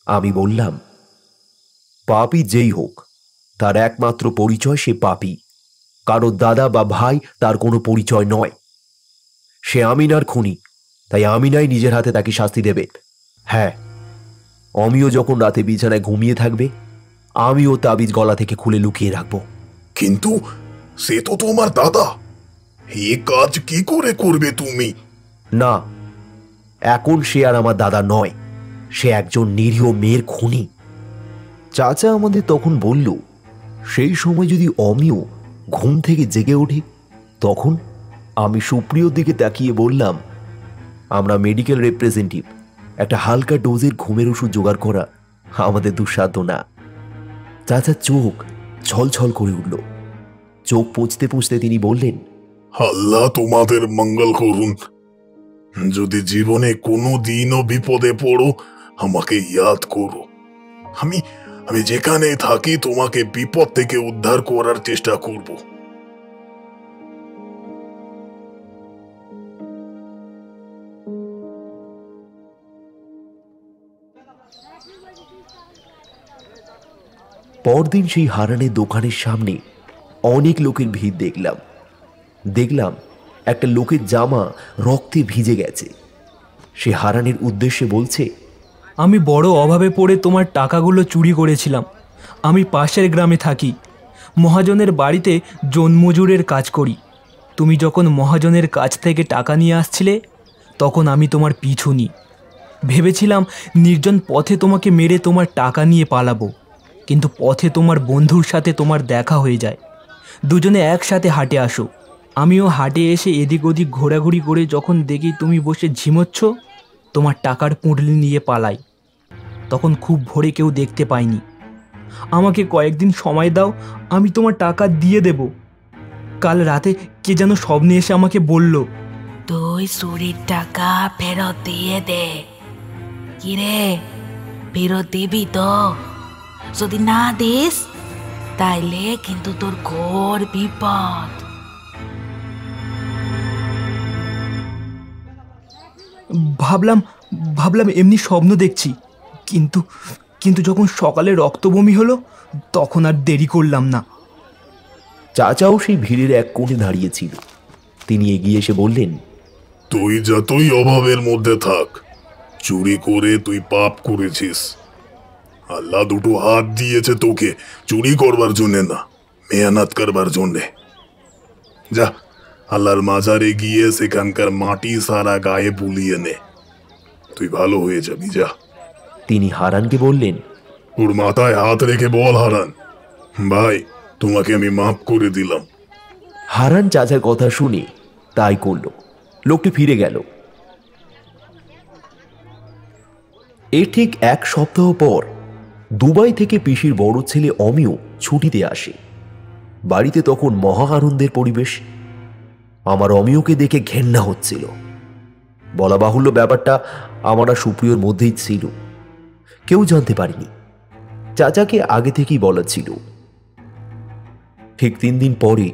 আমি বললাম, পাপী যেই হোক, তার একমাত্র পরিচয় সে পাপী, কারো দাদা বা ভাই তার কোনো পরিচয় নয়। সে আমিনার খুনি, তাই আমিনাই নিজের হাতে তাকে শাস্তি দেবে। হ্যাঁ, আমিও যখন রাতে বিছানায় ঘুমিয়ে থাকবে, আমিও তাবিজ গলা থেকে খুলে লুকিয়ে রাখবো। কিন্তু সে তো তোমার দাদা, এ কাজ কি করে করবে তুমি? না, এখন সে আর আমার দাদা নয়, সে একজন নিরীহ মেয়ের খুনি। চাচা আমাদের তখন বলল, সেই সময় যদি অমিও ঘুম থেকে জেগে ওঠে তখন? আমি সুপ্রিয়র দিকে তাকিয়ে বললাম, আমরা মেডিকেল রিপ্রেজেন্টেটিভ, একটা হালকা ডোজের ঘুমের ওষুধ জোগাড় করা আমাদের দুঃসাধ্য না। চাচার চোখ ছলছল করে উঠল। চোখ পুঁছতে পুঁছতে তিনি বললেন, আল্লাহ তোমাদের মঙ্গল করুন। যদি জীবনে কোনো দিনও বিপদে পড়ো, আমাকে ইয়াদ করো। আমি আমি যেখানে থাকি তোমাকে বিপদ থেকে উদ্ধার করার চেষ্টা করব। পরদিন সেই হারানের দোকানের সামনে অনেক লোকের ভিড় দেখলাম একটা লোকের জামা রক্তে ভিজে গেছে। সে হারানের উদ্দেশ্যে বলছে, আমি বড় অভাবে পড়ে তোমার টাকাগুলো চুরি করেছিলাম। আমি পাশের গ্রামে থাকি, মহাজনের বাড়িতে জনমজুরের কাজ করি। তুমি যখন মহাজনের কাছ থেকে টাকা নিয়ে আসছিলে, তখন আমি তোমার পিছু নিই। ভেবেছিলাম নির্জন পথে তোমাকে মেরে তোমার টাকা নিয়ে পালাবো, কিন্তু পথে তোমার বন্ধুর সাথে তোমার দেখা হয়ে যায়। দুজনে একসাথে হাটে আসো। আমিও হাটে এসে এদিক ওদিক ঘোরাঘুরি করে যখন দেখি তুমি বসে ঝিমোচ্ছ, তোমার টাকার পুঁটলি নিয়ে পালাই। তখন খুব ভোরে কেউ দেখতে পায়নি। আমাকে কয়েকদিন সময় দাও, আমি তোমার টাকা দিয়ে দেব। কাল রাতে কে যেন স্বপ্নে এসে আমাকে বলল, তুই চুরির টাকা ফেরত দিয়ে দে। কিরে, ফেরত দিবি তো? যদি না দিস তাইলে কিন্তু তোর ঘোর বিপদ। ভাবলাম এমনি স্বপ্ন দেখছি, কিন্তু যখন সকালে রক্তবমি হলো তখন আর দেরি করলাম না। চাচাও সেই ভিড়ের এক কোণে দাঁড়িয়েছিল। তিনি এগিয়ে এসে বললেন, তুই যতই অভাবের মধ্যে থাক, চুরি করে তুই পাপ করেছিস। আল্লাহ দুটো হাত দিয়েছে তোকে চুরি করবার জন্যে না, মেহনত করবার জন্যে। যা, আল্লাহর মাজারে গিয়ে সেখানকার মাটি সারা গায়ে বুলিয়ে নে, তুই ভালো হয়ে যাবি। যা। তিনি হারানকে বললেন, ওর মাথায় হাত রেখে বল, হারান ভাই, তোমাকে আমি মাফ করে দিলাম। হারান চাচার কথা শুনে তাই করল। লোকটি ফিরে গেল। এর ঠিক এক সপ্তাহ পর দুবাই থেকে পিসির বড় ছেলে অমিয় ছুটিতে আসে। বাড়িতে তখন মহা আনন্দের পরিবেশ। আমার অমিয়কে দেখে ঘেন্না হচ্ছিল। বলা বাহুল্য, ব্যাপারটা আমার আর সুপ্রিয়র মধ্যেই ছিল, কেউ জানতে পারেনি। চাচাকে আগে থেকেই বলা ছিল। ঠিক 3 দিন পরে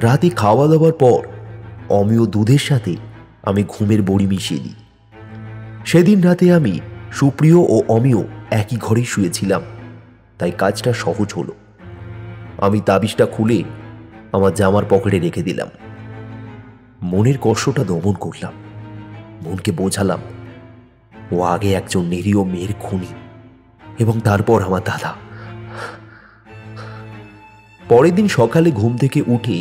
রাতে খাওয়া দাওয়ার পর অমিয় দুধের সাথে আমি ঘুমের বড়ি মিশিয়ে দিই। সেদিন রাতে আমি, সুপ্রিয় ও অমিয় একই ঘরেই শুয়েছিলাম, তাই কাজটা সহজ হলো। আমি তাবিজটা খুলে আমার জামার পকেটে রেখে দিলাম। মনের কষ্টটা দমন করলাম। মনকে বোঝালাম, ও আগে একজন নিরীহ মেয়ের খুনি, এবং তারপর আমার দাদা। পরের দিন সকালে ঘুম থেকে উঠে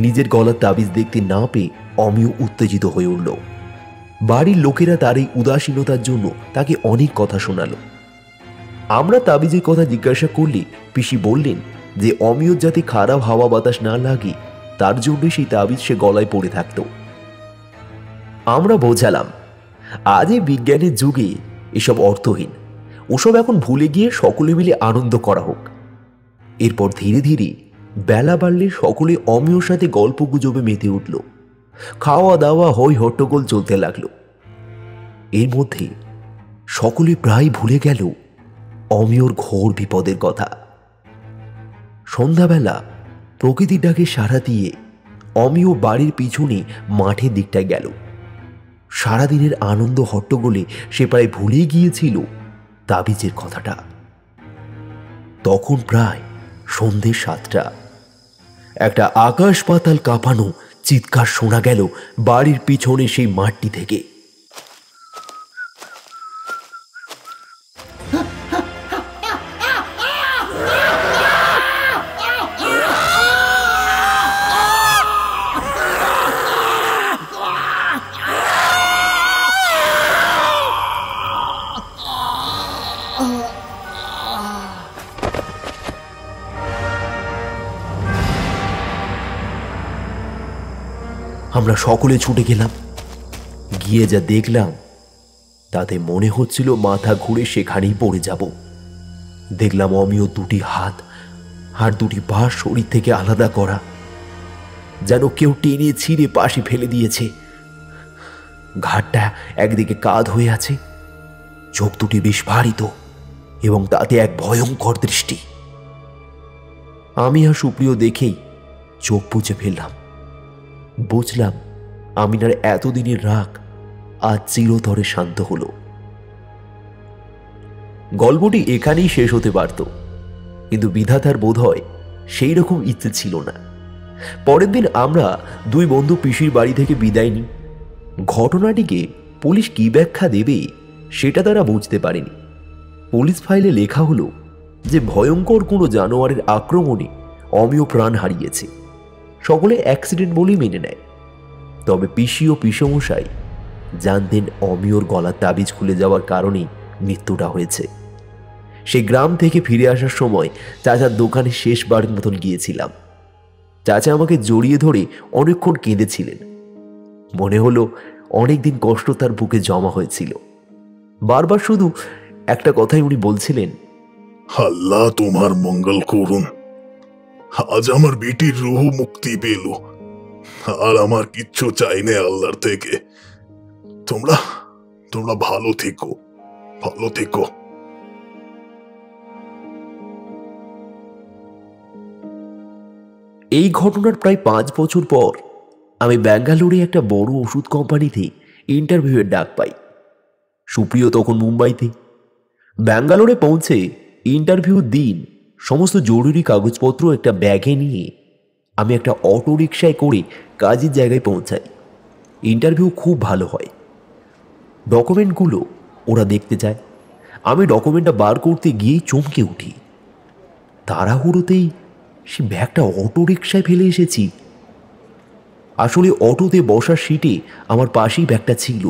নিজের গলার তাবিজ দেখতে না পেয়ে অমিয় উত্তেজিত হয়ে উঠল। বাড়ির লোকেরা তার এই উদাসীনতার জন্য তাকে অনেক কথা শোনালো। আমরা তাবিজের কথা জিজ্ঞাসা করলে পিসি বললেন যে অমিয়র যাতে খারাপ হাওয়া বাতাস না লাগে তার জন্য সেই তাবিজ সে গলায় পড়ে থাকত। আমরা বোঝালাম, আজ এই বিজ্ঞানের যুগে এসব অর্থহীন, ওসব এখন ভুলে গিয়ে সকলে মিলে আনন্দ করা হোক। এরপর ধীরে ধীরে বেলা বাড়লে সকলে অমিয়র সাথে গল্প গুজবে মেতে উঠল। খাওয়া দাওয়া হই হট্টগোল চলতে লাগলো। এর মধ্যে সকলে প্রায় ভুলে গেল অমিয়র ঘোর বিপদের কথা। সন্ধ্যাবেলা প্রকৃতির ডাকে সাড়া দিয়ে অমিয় বাড়ির পিছনে মাঠের দিকটায় গেল। সারাদিনের আনন্দ হট্টগোলে সে প্রায় ভুলেই গিয়েছিল তাবিজের কথাটা। তখন প্রায় সন্ধ্যে 7টা। একটা আকাশ পাতাল কাঁপানো চিৎকার শোনা গেল বাড়ির পিছনে সেই মাঠটি থেকে। আমরা সকলে ছুটে গেলাম। গিয়ে যা দেখলাম তাতে মনে হচ্ছিল মাথা ঘুরে সেখানেই পড়ে যাব। দেখলাম অমিয় দুটি হাত আর দুটি পা শরীর থেকে আলাদা করা, যেন কেউ টেনে ছিঁড়ে পাশে ফেলে দিয়েছে। ঘাটটা একদিকে কাঁধ হয়ে আছে, চোখ দুটি বিস্ফারিত এবং তাতে এক ভয়ঙ্কর দৃষ্টি। আমি আর সুপ্রিয় দেখেই চোখ বুজে ফেললাম। বুঝলাম আমিনার এতদিনের রাগ আজ চিরতরে শান্ত হলো। গল্পটি এখানেই শেষ হতে পারত, কিন্তু বিধাতার বোধহয় সেই রকম ইচ্ছে ছিল না। পরের দিন আমরা দুই বন্ধু পিসির বাড়ি থেকে বিদায় নিই। ঘটনাটিকে পুলিশ কি ব্যাখ্যা দেবে সেটা তারা বুঝতে পারেনি। পুলিশ ফাইলে লেখা হলো যে ভয়ঙ্কর কোনো জানোয়ারের আক্রমণে অমিয় প্রাণ হারিয়েছে। সকলে অ্যাক্সিডেন্ট বলেই মেনে নেয়। তবে পিসি ও পিসমশাই জানতেন অমিয়র গলার তাবিজ খুলে যাওয়ার কারণেই মৃত্যুটা হয়েছে। সেই গ্রাম থেকে ফিরে আসার সময় চাচার দোকানে শেষবারের মতন গিয়েছিলাম। চাচা আমাকে জড়িয়ে ধরে অনেকক্ষণ কেঁদেছিলেন। মনে হলো অনেকদিন কষ্ট তার বুকে জমা হয়েছিল। বারবার শুধু একটা কথাই উনি বলছিলেন, আল্লাহ তোমার মঙ্গল করুন। আজ আমার বেটির রুহ মুক্তি পেল, আর আমার কিচ্ছু চাই না আল্লাহর থেকে। তোমরা তোমরা ভালো থেকো, ভালো থেকো। এই ঘটনার প্রায় 5 বছর পর আমি ব্যাঙ্গালোরে একটা বড় ওষুধ কোম্পানিতে ইন্টারভিউয়ের ডাক পাই। সুপ্রিয় তখন মুম্বাইতে। ব্যাঙ্গালোরে পৌঁছে ইন্টারভিউ দিন সমস্ত জরুরি কাগজপত্র একটা ব্যাগে নিয়ে আমি একটা অটো রিকশায় করে কাজের জায়গায় পৌঁছাই। ইন্টারভিউ খুব ভালো হয়। ডকুমেন্টগুলো ওরা দেখতে চায়। আমি ডকুমেন্টটা বার করতে গিয়েই চমকে উঠি। তাড়াহুড়োতেই সে ব্যাগটা অটো রিকশায় ফেলে এসেছি। আসলে অটোতে বসার সিটে আমার পাশেই ব্যাগটা ছিল।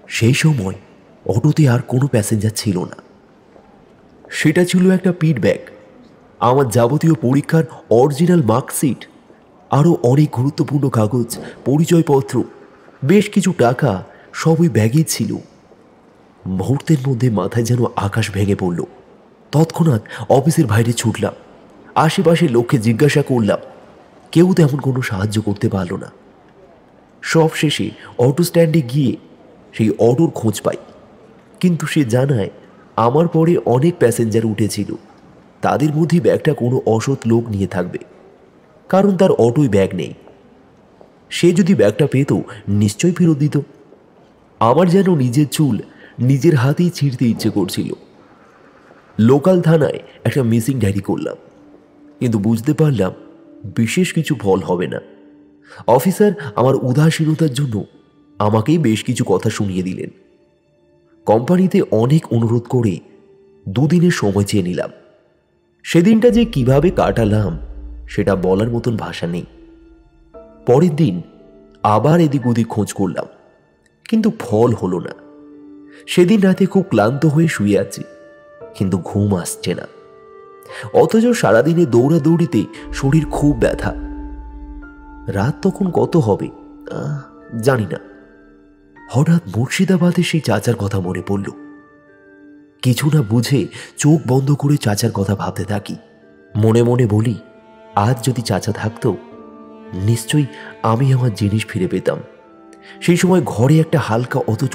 সেই সময় অটোতে আর কোনো প্যাসেঞ্জার ছিল না। সেটা ছিল একটা পিট ব্যাগ, আমার যাবতীয় পরীক্ষার অরিজিনাল মার্কশিট, আরও অনেক গুরুত্বপূর্ণ কাগজ, পরিচয়পত্র, বেশ কিছু টাকা সবই ব্যাগেই ছিল। মুহূর্তের মধ্যে মাথায় যেন আকাশ ভেঙে পড়ল। তৎক্ষণাৎ অফিসের বাইরে ছুটলাম। আশেপাশে লোককে জিজ্ঞাসা করলাম, কেউ তেমন কোনো সাহায্য করতে পারল না। সব শেষে অটো স্ট্যান্ডে গিয়ে সেই অটোর খোঁজ পাই, কিন্তু সে জানায় আমার পরে অনেক প্যাসেঞ্জার উঠেছিল, তাদের মধ্যে ব্যাগটা কোনো অসৎ লোক নিয়ে থাকবে, কারণ তার অটোয় ব্যাগ নেই। সে যদি ব্যাগটা পেত নিশ্চয়ই ফেরত দিত। আমার যেন নিজের চুল নিজের হাতেই ছিঁড়তে ইচ্ছে করছিল। লোকাল থানায় একটা মিসিং ডায়েরি করলাম, কিন্তু বুঝতে পারলাম বিশেষ কিছু ফল হবে না। অফিসার আমার উদাসীনতার জন্য আমাকেই বেশ কিছু কথা শুনিয়ে দিলেন। কোম্পানিতে অনেক অনুরোধ করে 2 দিনের সময় চেয়ে নিলাম। সেদিনটা যে কিভাবে কাটালাম সেটা বলার মতন ভাষা নেই। পরের দিন আবার এদিক ওদিক খোঁজ করলাম, কিন্তু ফল হলো না। সেদিন রাতে খুব ক্লান্ত হয়ে শুয়ে আছি, কিন্তু ঘুম আসছে না। অথচ সারাদিনে দৌড়াদৌড়িতে শরীর খুব ব্যথা। রাত তখন কত হবে জানি না। হঠাৎ মুর্শিদাবাদে সেই চাচার কথা মনে পড়ল। কিছু না বুঝে চোখ বন্ধ করে চাচার কথা ভাবতে থাকি। মনে মনে বলি, আজ যদি চাচা থাকতো নিশ্চয়ই আমি আমার জিনিস ফিরে পেতাম। সেই সময় ঘরে একটা হালকা অথচ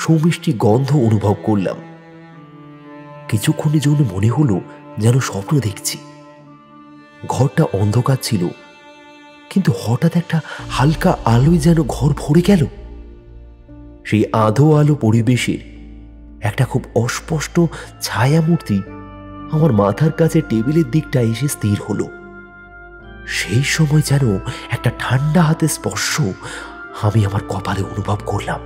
সুমিষ্টি গন্ধ অনুভব করলাম। কিছুক্ষণের জন্য মনে হলো যেন স্বপ্ন দেখছি। ঘরটা অন্ধকার ছিল, কিন্তু হঠাৎ একটা হালকা আলোয় যেন ঘর ভরে গেল। সেই আধো আলো পরিবেশের একটা খুব অস্পষ্ট ছায়ামূর্তি আমার মাথার কাছে টেবিলের দিকটা এসে স্থির হলো। সেই সময় যেন একটা ঠান্ডা হাতে স্পর্শ আমি আমার কপালে অনুভব করলাম।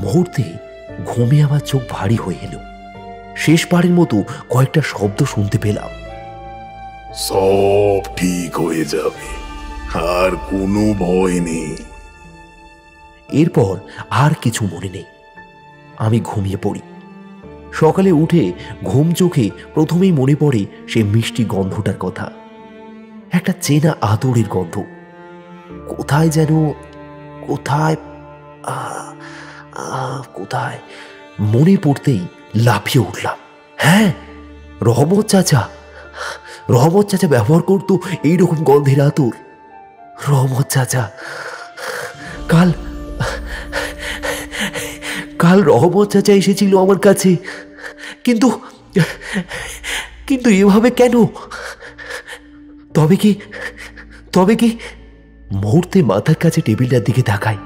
মুহূর্তে ঘুমে আমার চোখ ভারী হয়ে এলো। শেষবারের মতো কয়েকটা শব্দ শুনতে পেলাম। সব ঠিক হয়ে যাবে, আর কোনো ভয় নেই। এরপর আর কিছু মনে নেই। আমি ঘুমিয়ে পড়ি। সকালে উঠে ঘুম চোখে প্রথমেই মনে পড়ে সে মিষ্টি গন্ধটার কথা, একটা চেনা আদরের গন্ধ। কোথায় যেন, কোথায় কোথায় মনে পড়তেই লাফিয়ে উঠলাম। হ্যাঁ, রহমত চাচা। রহমত চাচা ব্যবহার করতো এইরকম গন্ধের আতর। রহমত চাচা, কাল কাল রহমত চাচা এসেছিল আমার কাছে, কিন্তু কিন্তু এভাবে কেন? তবে কি মুহূর্তে মাথার কাছে টেবিলটার দিকে তাকাই।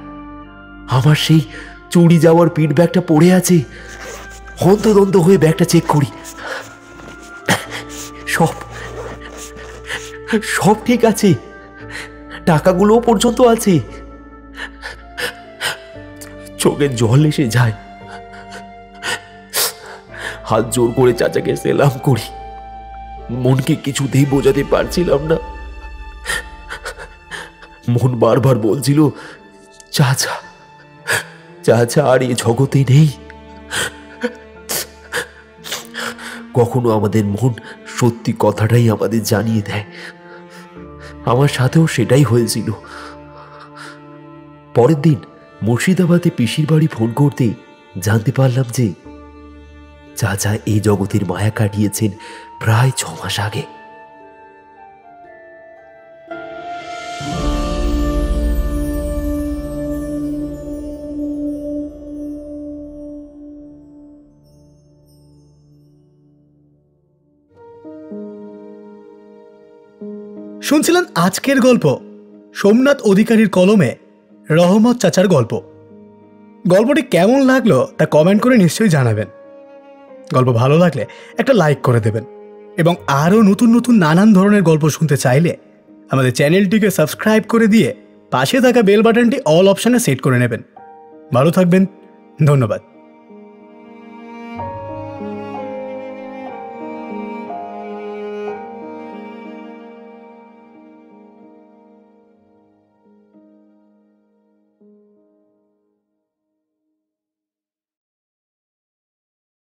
আমার সেই চুরি যাওয়ার পিঠ ব্যাগটা পড়ে আছে। হন্তদন্ত হয়ে ব্যাগটা চেক করি। সব ঠিক আছে, টাকাগুলো পর্যন্ত আছে। চোখে জল এসে যায়। হাত জোর করে চাচাকে সেলাম করি। মনকে কিছুতেই বোঝাতে পারছিলাম না। মন বারবার বলছিল, চাচা চাচা আর এই জগতে নেই। কখনো আমাদের মন সত্যি কথাটাই আমাদের জানিয়ে দেয়। আমার সাথেও সেটাই হয়েছিল। পরের দিন মুর্শিদাবাদে পিসির বাড়ি ফোন করতে জানতে পারলাম যে চাচা এই জগতের মায়া কাটিয়েছেন প্রায় 6 মাস আগে। শুনছিলেন আজকের গল্প সোমনাথ অধিকারীর কলমে রহমত চাচার গল্প। গল্পটি কেমন লাগলো তা কমেন্ট করে নিশ্চয়ই জানাবেন। গল্প ভালো লাগলে একটা লাইক করে দেবেন, এবং আরও নতুন নতুন নানান ধরনের গল্প শুনতে চাইলে আমাদের চ্যানেলটিকে সাবস্ক্রাইব করে দিয়ে পাশে থাকা বেল বাটনটি অল অপশানে সেট করে নেবেন। ভালো থাকবেন, ধন্যবাদ।